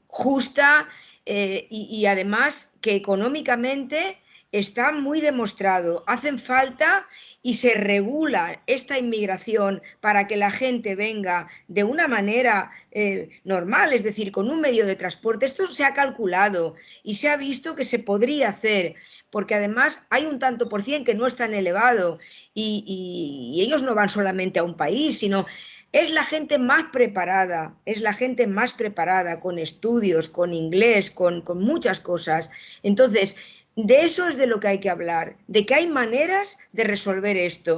justa y además que económicamente está muy demostrado. Hacen falta y se regula esta inmigración para que la gente venga de una manera normal, es decir, con un medio de transporte. Esto se ha calculado y se ha visto que se podría hacer, porque además hay un tanto por cien que no es tan elevado y ellos no van solamente a un país, sino... Es la gente más preparada, con estudios, con inglés, con muchas cosas. Entonces, de eso es de lo que hay que hablar, de que hay maneras de resolver esto.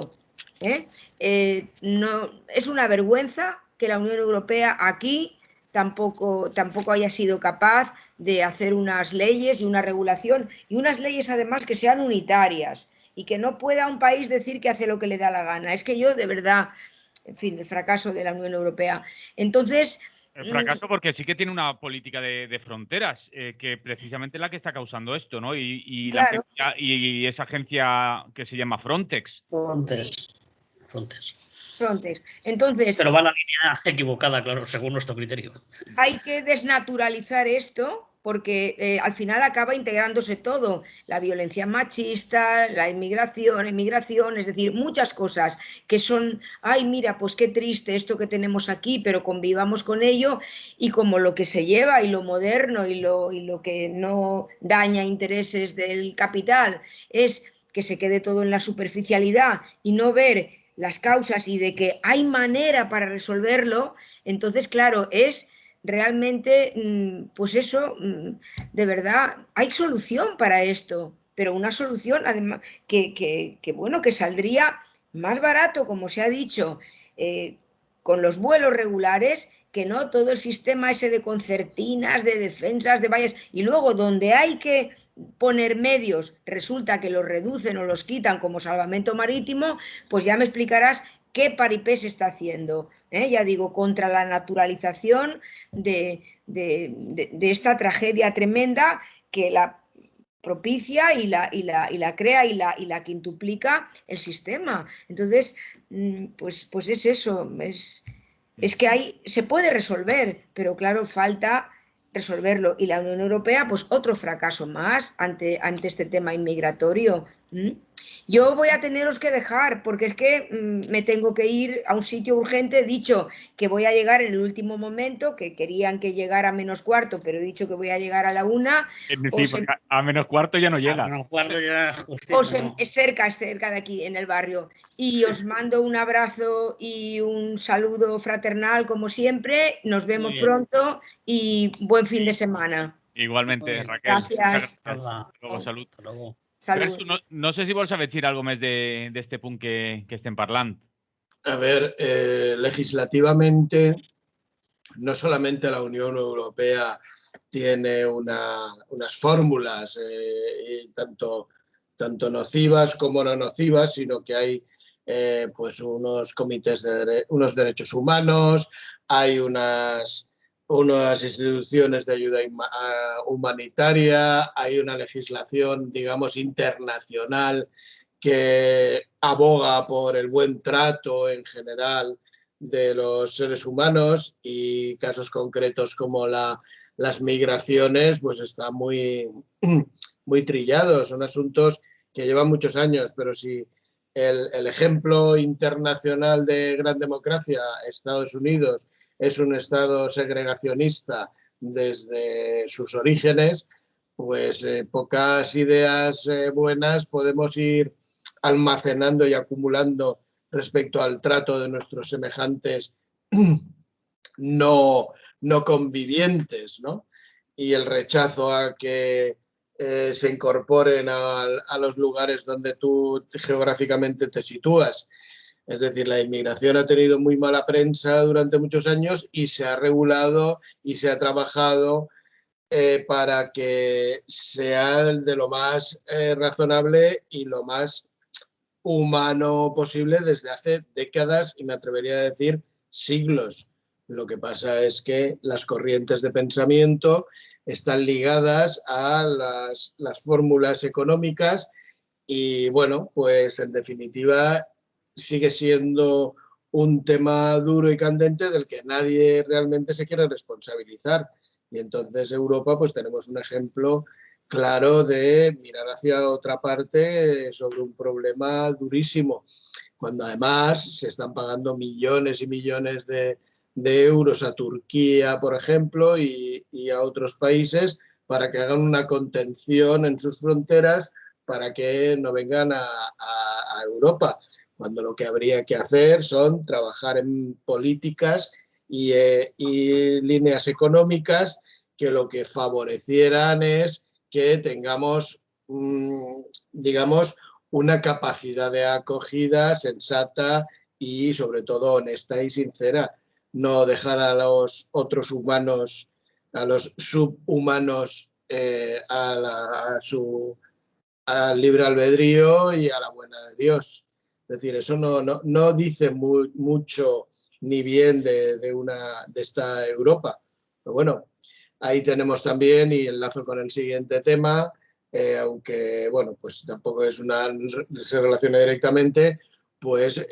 No, es una vergüenza que la Unión Europea aquí tampoco haya sido capaz de hacer unas leyes y una regulación, y unas leyes además que sean unitarias y que no pueda un país decir que hace lo que le da la gana. Es que yo, de verdad... En fin, el fracaso de la Unión Europea. Entonces... El fracaso porque sí que tiene una política de fronteras, que precisamente es la que está causando esto, ¿no? Claro. Y esa agencia que se llama Frontex. Frontex. Entonces... Pero va a la línea equivocada, claro, según nuestro criterio. Hay que desnaturalizar esto porque al final acaba integrándose todo, la violencia machista, la inmigración, es decir, muchas cosas que son, ay, mira, pues qué triste esto que tenemos aquí, pero convivamos con ello, y como lo que se lleva y lo moderno y lo que no daña intereses del capital es que se quede todo en la superficialidad y no ver las causas y de que hay manera para resolverlo, entonces, claro, es... Realmente, pues eso, de verdad, hay solución para esto, pero una solución además que bueno, que saldría más barato, como se ha dicho, con los vuelos regulares, que no todo el sistema ese de concertinas, de defensas, de vallas, y luego donde hay que poner medios, resulta que los reducen o los quitan como Salvamento Marítimo, pues ya me explicarás qué paripé se está haciendo, ya digo, contra la naturalización de esta tragedia tremenda que la propicia y la crea y la quintuplica el sistema. Entonces, pues es eso, es que se puede resolver, pero claro, falta resolverlo. Y la Unión Europea, pues otro fracaso más ante este tema inmigratorio. Yo voy a teneros que dejar porque es que me tengo que ir a un sitio urgente. He dicho que voy a llegar en el último momento, que querían que llegara a -4, pero he dicho que voy a llegar a la 1. Sí, porque a -4 ya no llega. A -4 ya justito, ¿no? Es cerca de aquí, en el barrio. Y os mando un abrazo y un saludo fraternal, como siempre. Nos vemos pronto y buen fin de semana. Igualmente, Raquel. Gràcies. Luego, salud. Salut. Bersu, no sé si vols afegir algo més d'este punt que estem parlant. A ver, legislativamente, no solamente la Unión Europea tiene unas fórmulas tanto nocivas como no nocivas, sino que hay pues unos comités unos derechos humanos, hay unas instituciones de ayuda humanitaria, hay una legislación, digamos, internacional que aboga por el buen trato en general de los seres humanos, y casos concretos como las migraciones pues están muy trillados, son asuntos que llevan muchos años, pero si el ejemplo internacional de gran democracia, Estados Unidos, es un estado segregacionista desde sus orígenes, pues pocas ideas buenas podemos ir almacenando y acumulando respecto al trato de nuestros semejantes no convivientes, ¿no? Y el rechazo a que se incorporen a los lugares donde tú geográficamente te sitúas. Es decir, la inmigración ha tenido muy mala prensa durante muchos años y se ha regulado y se ha trabajado para que sea de lo más razonable y lo más humano posible desde hace décadas y me atrevería a decir siglos. Lo que pasa es que las corrientes de pensamiento están ligadas a las fórmulas económicas y, bueno, pues en definitiva sigue siendo un tema duro y candente del que nadie realmente se quiere responsabilizar. Y entonces Europa, pues tenemos un ejemplo claro de mirar hacia otra parte sobre un problema durísimo, cuando además se están pagando millones y millones de euros a Turquía, por ejemplo, y a otros países para que hagan una contención en sus fronteras para que no vengan a Europa, cuando lo que habría que hacer son trabajar en políticas y líneas económicas que lo que favorecieran es que tengamos, digamos, una capacidad de acogida sensata y, sobre todo, honesta y sincera. No dejar a los otros humanos, a los subhumanos, al libre albedrío y a la buena de Dios. Es decir, eso no dice mucho ni bien de esta Europa. Pero bueno, ahí tenemos también, y enlazo con el siguiente tema, aunque bueno, pues tampoco se relaciona directamente, pues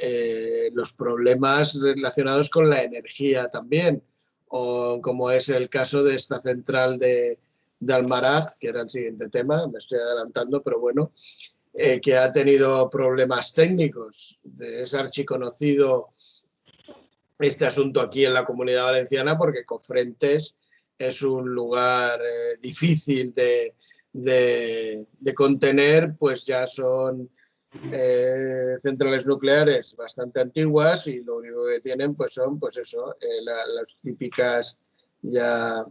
los problemas relacionados con la energía también, o como es el caso de esta central de Almaraz, que era el siguiente tema, me estoy adelantando, pero bueno, que ha tenido problemas técnicos. Es archiconocido este asunto aquí en la Comunidad Valenciana porque Cofrentes es un lugar difícil de contener, pues ya son centrales nucleares bastante antiguas y lo único que tienen pues son pues eso, las típicas ya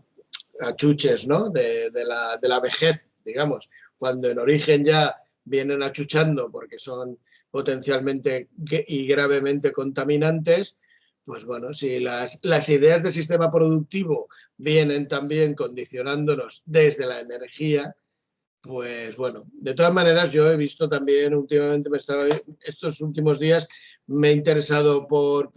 achuches, ¿no? de la vejez, digamos, cuando en origen ya vienen achuchando porque son potencialmente y gravemente contaminantes. Pues bueno, si las ideas del sistema productivo vienen también condicionándonos desde la energía, pues bueno, de todas maneras yo he visto también últimamente, estos últimos días me he interesado por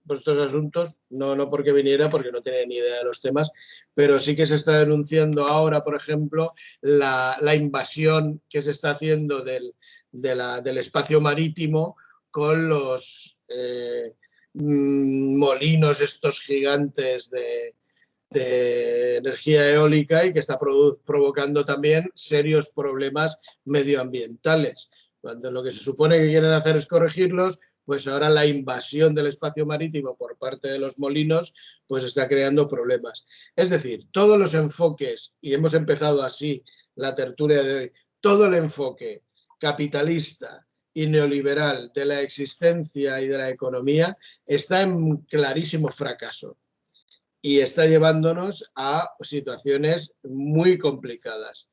estos asuntos, no porque viniera, porque no tenía ni idea de los temas, pero sí que se está denunciando ahora, por ejemplo, la invasión que se está haciendo del espacio marítimo con los molinos estos gigantes de energía eólica y que está provocando también serios problemas medioambientales. Cuando lo que se supone que quieren hacer es corregirlos, pues ahora la invasión del espacio marítimo por parte de los molinos pues está creando problemas. Es decir, todos los enfoques, y hemos empezado así la tertulia de hoy, todo el enfoque capitalista y neoliberal de la existencia y de la economía está en clarísimo fracaso y está llevándonos a situaciones muy complicadas.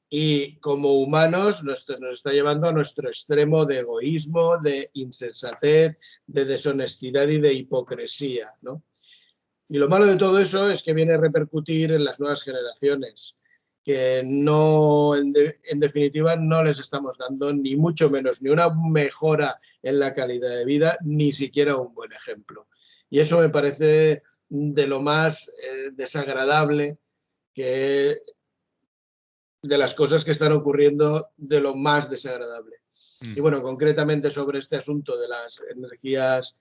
Y como humanos nos está llevando a nuestro extremo de egoísmo, de insensatez, de deshonestidad y de hipocresía, ¿no? Y lo malo de todo eso es que viene a repercutir en las nuevas generaciones, que no, en definitiva no les estamos dando ni mucho menos ni una mejora en la calidad de vida, ni siquiera un buen ejemplo. Y eso me parece de lo más desagradable, que de las cosas que están ocurriendo, de lo más desagradable. Y bueno, concretamente sobre este asunto de las energías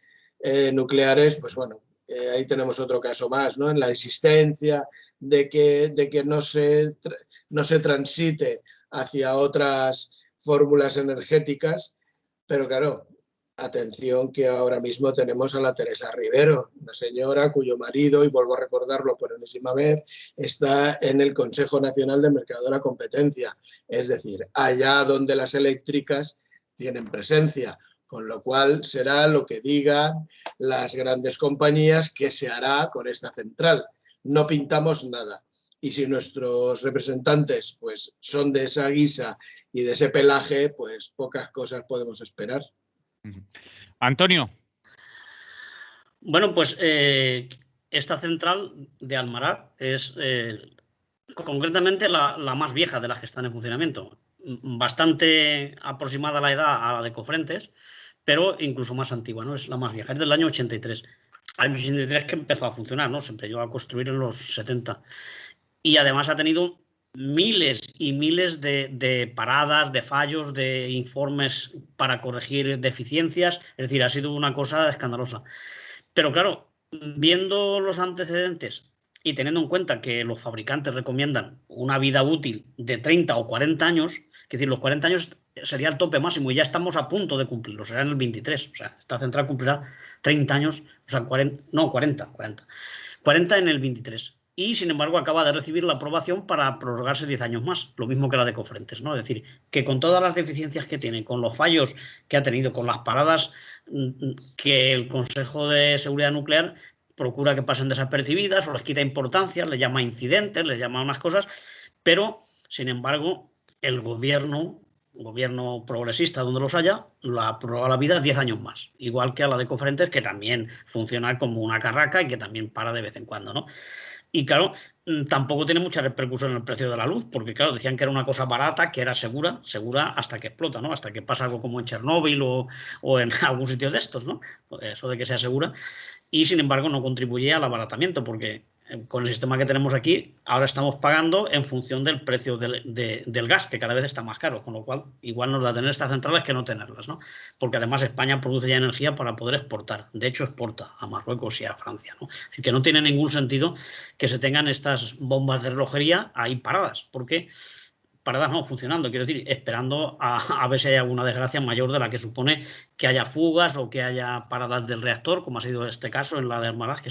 nucleares, pues bueno, ahí tenemos otro caso más, ¿no? En la existencia de que no se transite hacia otras fórmulas energéticas, pero claro, atención que ahora mismo tenemos a la Teresa Rivero, una señora cuyo marido, y vuelvo a recordarlo por enésima vez, está en el Consejo Nacional de Mercado de la Competencia, es decir, allá donde las eléctricas tienen presencia, con lo cual será lo que digan las grandes compañías que se hará con esta central. No pintamos nada. Y si nuestros representantes pues, son de esa guisa y de ese pelaje, pues pocas cosas podemos esperar. Antonio. Bueno, pues esta central de Almaraz es concretamente la más vieja de las que están en funcionamiento. Bastante aproximada a la edad a la de Cofrentes, pero incluso más antigua, ¿no? Es la más vieja, es del año 83. Año 83 que empezó a funcionar, ¿no? Se empezó a construir en los 70. Y además ha tenido miles y miles de paradas, de fallos, de informes para corregir deficiencias. Es decir, ha sido una cosa escandalosa. Pero claro, viendo los antecedentes y teniendo en cuenta que los fabricantes recomiendan una vida útil de 30 o 40 años, es decir, los 40 años sería el tope máximo y ya estamos a punto de cumplirlo, será en el 23. O sea, esta central cumplirá 30 años, o sea, 40 en el 23. Y, sin embargo, acaba de recibir la aprobación para prorrogarse 10 años más, lo mismo que la de Cofrentes, ¿no? Es decir, que con todas las deficiencias que tiene, con los fallos que ha tenido, con las paradas que el Consejo de Seguridad Nuclear procura que pasen desapercibidas o les quita importancia, les llama incidentes, les llama unas cosas, pero, sin embargo, el gobierno progresista, donde los haya, la prorroga la vida 10 años más, igual que a la de Cofrentes, que también funciona como una carraca y que también para de vez en cuando, ¿no? Y claro, tampoco tiene mucha repercusión en el precio de la luz, porque claro, decían que era una cosa barata, que era segura hasta que explota, ¿no? Hasta que pasa algo como en Chernóbil o en algún sitio de estos, ¿no? Eso de que sea segura. Y sin embargo no contribuye al abaratamiento, porque con el sistema que tenemos aquí, ahora estamos pagando en función del precio del gas, que cada vez está más caro, con lo cual igual nos da tener estas centrales que no tenerlas, ¿no? Porque además España produce ya energía para poder exportar. De hecho, exporta a Marruecos y a Francia, ¿no? Así que no tiene ningún sentido que se tengan estas bombas de relojería ahí paradas, porque paradas no, funcionando, quiero decir, esperando a ver si hay alguna desgracia mayor de la que supone que haya fugas o que haya paradas del reactor, como ha sido este caso en la de Almaraz, que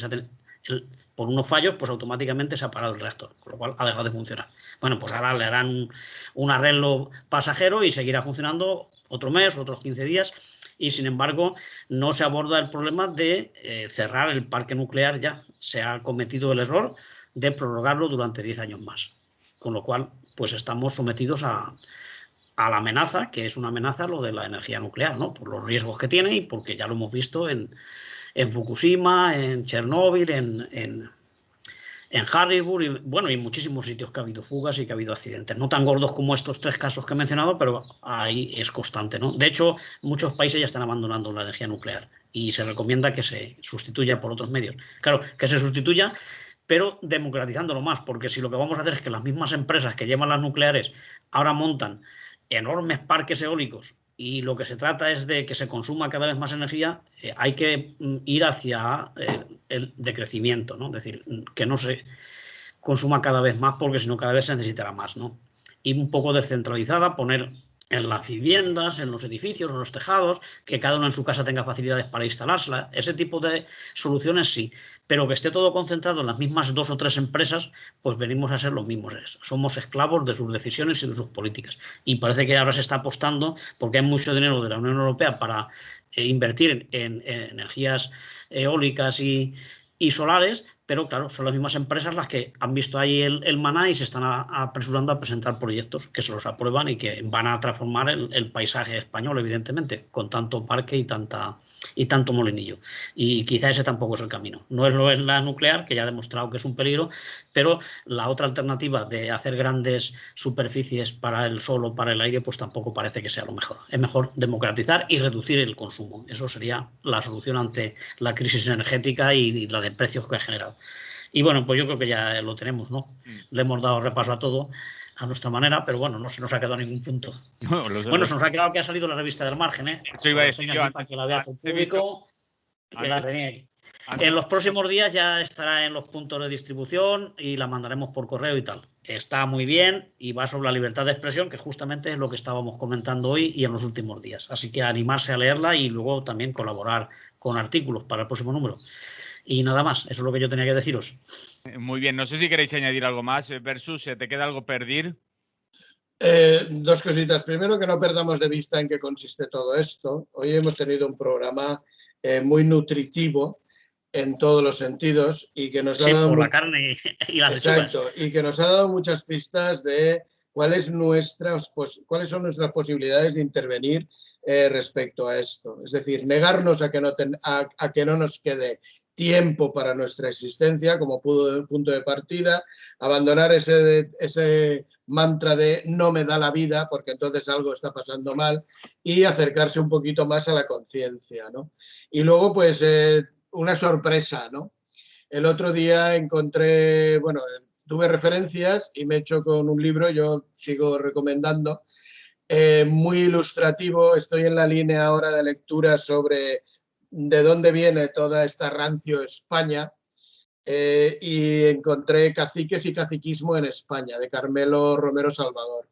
por unos fallos, pues automáticamente se ha parado el reactor, con lo cual ha dejado de funcionar. Bueno, pues ahora le harán un arreglo pasajero y seguirá funcionando otro mes, otros 15 días, y sin embargo no se aborda el problema de cerrar el parque nuclear ya. Se ha cometido el error de prorrogarlo durante 10 años más, con lo cual pues estamos sometidos a la amenaza, que es una amenaza lo de la energía nuclear, ¿no? Por los riesgos que tiene y porque ya lo hemos visto en Fukushima, en Chernóbil, en Harrisburg y bueno, y en muchísimos sitios que ha habido fugas y que ha habido accidentes. No tan gordos como estos 3 casos que he mencionado, pero ahí es constante, ¿no? De hecho, muchos países ya están abandonando la energía nuclear y se recomienda que se sustituya por otros medios. Claro, que se sustituya, pero democratizándolo más, porque si lo que vamos a hacer es que las mismas empresas que llevan las nucleares ahora montan enormes parques eólicos y lo que se trata es de que se consuma cada vez más energía, hay que ir hacia el decrecimiento, ¿no? Es decir, que no se consuma cada vez más porque si no cada vez se necesitará más, ¿no? Y un poco descentralizada, poner en las viviendas, en los edificios, en los tejados, que cada uno en su casa tenga facilidades para instalarla. Ese tipo de soluciones sí, pero que esté todo concentrado en las mismas 2 o 3 empresas, pues venimos a ser los mismos. Somos esclavos de sus decisiones y de sus políticas. Y parece que ahora se está apostando, porque hay mucho dinero de la Unión Europea para invertir en energías eólicas y solares, pero claro, son las mismas empresas las que han visto ahí el maná y se están apresurando a presentar proyectos que se los aprueban y que van a transformar el paisaje español, evidentemente, con tanto parque y tanto molinillo. Y quizá ese tampoco es el camino. No es la nuclear, que ya ha demostrado que es un peligro, pero la otra alternativa de hacer grandes superficies para el sol o para el aire, pues tampoco parece que sea lo mejor. Es mejor democratizar y reducir el consumo. Eso sería la solución ante la crisis energética y la de precios que ha generado. Y bueno, pues yo creo que ya lo tenemos, ¿no? Le hemos dado repaso a todo a nuestra manera, pero bueno, no se nos ha quedado ningún punto. Bueno, se nos ha quedado que ha salido la revista del Margen, ¿eh? Eso iba a decir yo, para que la vea todo público, que la tenía ahí. En los próximos días ya estará en los puntos de distribución y la mandaremos por correo y tal. Está muy bien y va sobre la libertad de expresión, que justamente es lo que estábamos comentando hoy y en los últimos días. Así que animarse a leerla y luego también colaborar con artículos para el próximo número. Y nada más, eso es lo que yo tenía que deciros. Muy bien, no sé si queréis añadir algo más. Versus, ¿te queda algo perdir? 2 cositas. Primero, que no perdamos de vista en qué consiste todo esto. Hoy hemos tenido un programa muy nutritivo en todos los sentidos y que nos ha dado por la carne y las lechugas. Exacto, y que nos ha dado muchas pistas de cuáles son nuestras posibilidades de intervenir respecto a esto. Es decir, negarnos a que no nos quede tiempo para nuestra existencia como punto de partida, abandonar ese mantra de no me da la vida porque entonces algo está pasando mal y acercarse un poquito más a la conciencia, ¿no? Y luego, pues, una sorpresa, ¿no? El otro día encontré, bueno, tuve referencias y me he hecho con un libro, yo sigo recomendando, muy ilustrativo. Estoy en la línea ahora de lectura sobre de dónde viene toda esta rancio España, y encontré Caciques y caciquismo en España, de Carmelo Romero Salvador.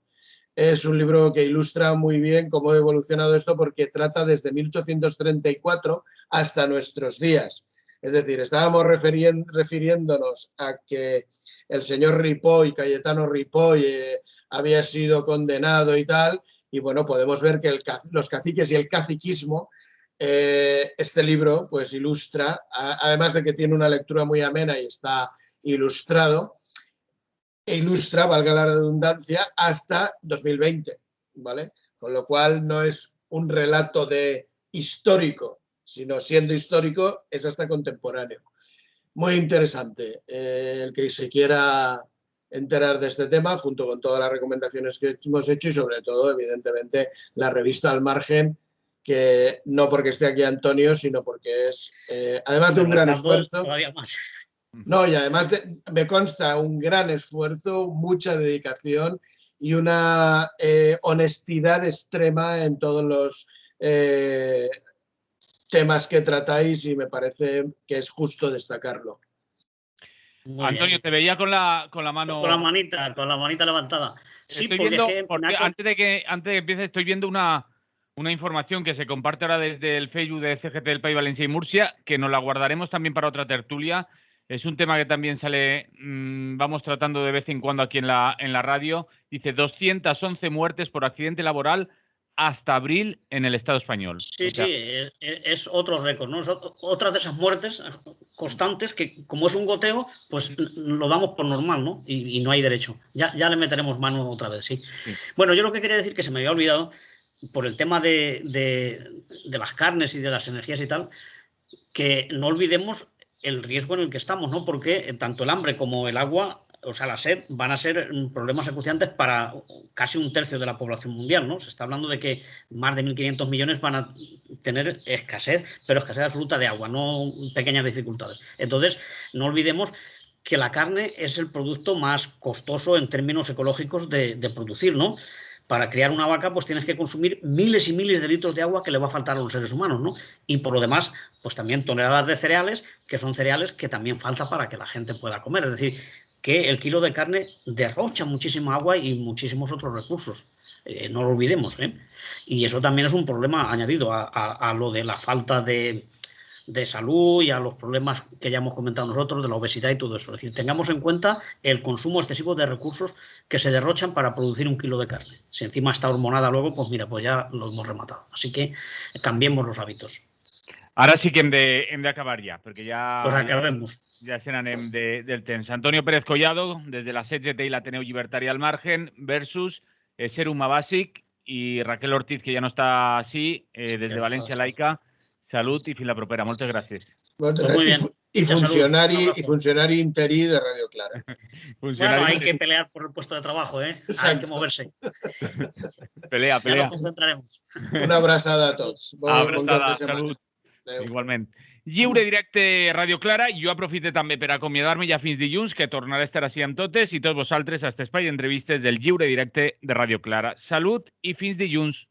Es un libro que ilustra muy bien cómo ha evolucionado esto porque trata desde 1834 hasta nuestros días. Es decir, estábamos refiriéndonos a que el señor Ripoll, Cayetano Ripoll, había sido condenado y tal, y bueno, podemos ver que los caciques y el caciquismo, este libro pues ilustra, además de que tiene una lectura muy amena y está ilustrado, e ilustra, valga la redundancia, hasta 2020, ¿vale? Con lo cual no es un relato histórico, sino siendo histórico es hasta contemporáneo. Muy interesante. El que se quiera enterar de este tema, junto con todas las recomendaciones que hemos hecho y sobre todo, evidentemente, la revista Al Margen, que no porque esté aquí Antonio, sino porque es, además de un gran esfuerzo... Todavía más. No, y además me consta un gran esfuerzo, mucha dedicación y una honestidad extrema en todos los temas que tratáis, y me parece que es justo destacarlo. Muy Antonio, bien. Te veía con la mano... Con la manita levantada. Sí, estoy viendo, porque antes de que empiece, estoy viendo una información que se comparte ahora desde el Facebook de CGT del País Valencia y Murcia, que nos la guardaremos también para otra tertulia. Es un tema que también sale, vamos tratando de vez en cuando aquí en la radio. Dice 211 muertes por accidente laboral hasta abril en el Estado español. Sí, es otro récord, ¿no? Es otra de esas muertes constantes que, como es un goteo, pues lo damos por normal, ¿no? Y no hay derecho. Ya le meteremos mano otra vez, sí. Bueno, yo lo que quería decir, que se me había olvidado, por el tema de las carnes y de las energías y tal, que no olvidemos el riesgo en el que estamos, ¿no? Porque tanto el hambre como el agua, o sea, la sed, van a ser problemas acuciantes para casi 1/3 de la población mundial, ¿no? Se está hablando de que más de 1.500 millones van a tener escasez, pero escasez absoluta de agua, no pequeñas dificultades. Entonces, no olvidemos que la carne es el producto más costoso en términos ecológicos de producir, ¿no? Para criar una vaca, pues tienes que consumir miles y miles de litros de agua que le va a faltar a los seres humanos, ¿no? Y por lo demás, pues también toneladas de cereales, que son cereales que también falta para que la gente pueda comer. Es decir, que el kilo de carne derrocha muchísima agua y muchísimos otros recursos. No lo olvidemos, ¿eh? Y eso también es un problema añadido a lo de la falta de salud y a los problemas que ya hemos comentado nosotros, de la obesidad y todo eso. Es decir, tengamos en cuenta el consumo excesivo de recursos que se derrochan para producir un kilo de carne. Si encima está hormonada luego, pues mira, pues ya lo hemos rematado. Así que cambiemos los hábitos. Ara sí que hem d'acabar ja, perquè ja... Pues acabemos. Ja se n'anem del temps. Antonio Pérez Collado, des de la CGT i l'Ateneu Llibertari al Margen, versus Ser Humà Bàsic, i Raquel Ortiz, que ja no està així, des de València Laica. Salut i fins la propera. Moltes gràcies. Muy bien. Y funcionario interí de Radio Clara. Bueno, hay que pelear por el puesto de trabajo, ¿eh? Hay que moverse. Pelea. Ya nos concentraremos. Una abrazada a tots. Abraçada, salut. Igualment. Lliure directe Radio Clara. Jo aprofito també per acomiadar-me ja fins dilluns, que tornaré a estar així amb totes i tots vosaltres a aquest espai d'entrevistes del Lliure Directe de Radio Clara. Salut i fins dilluns.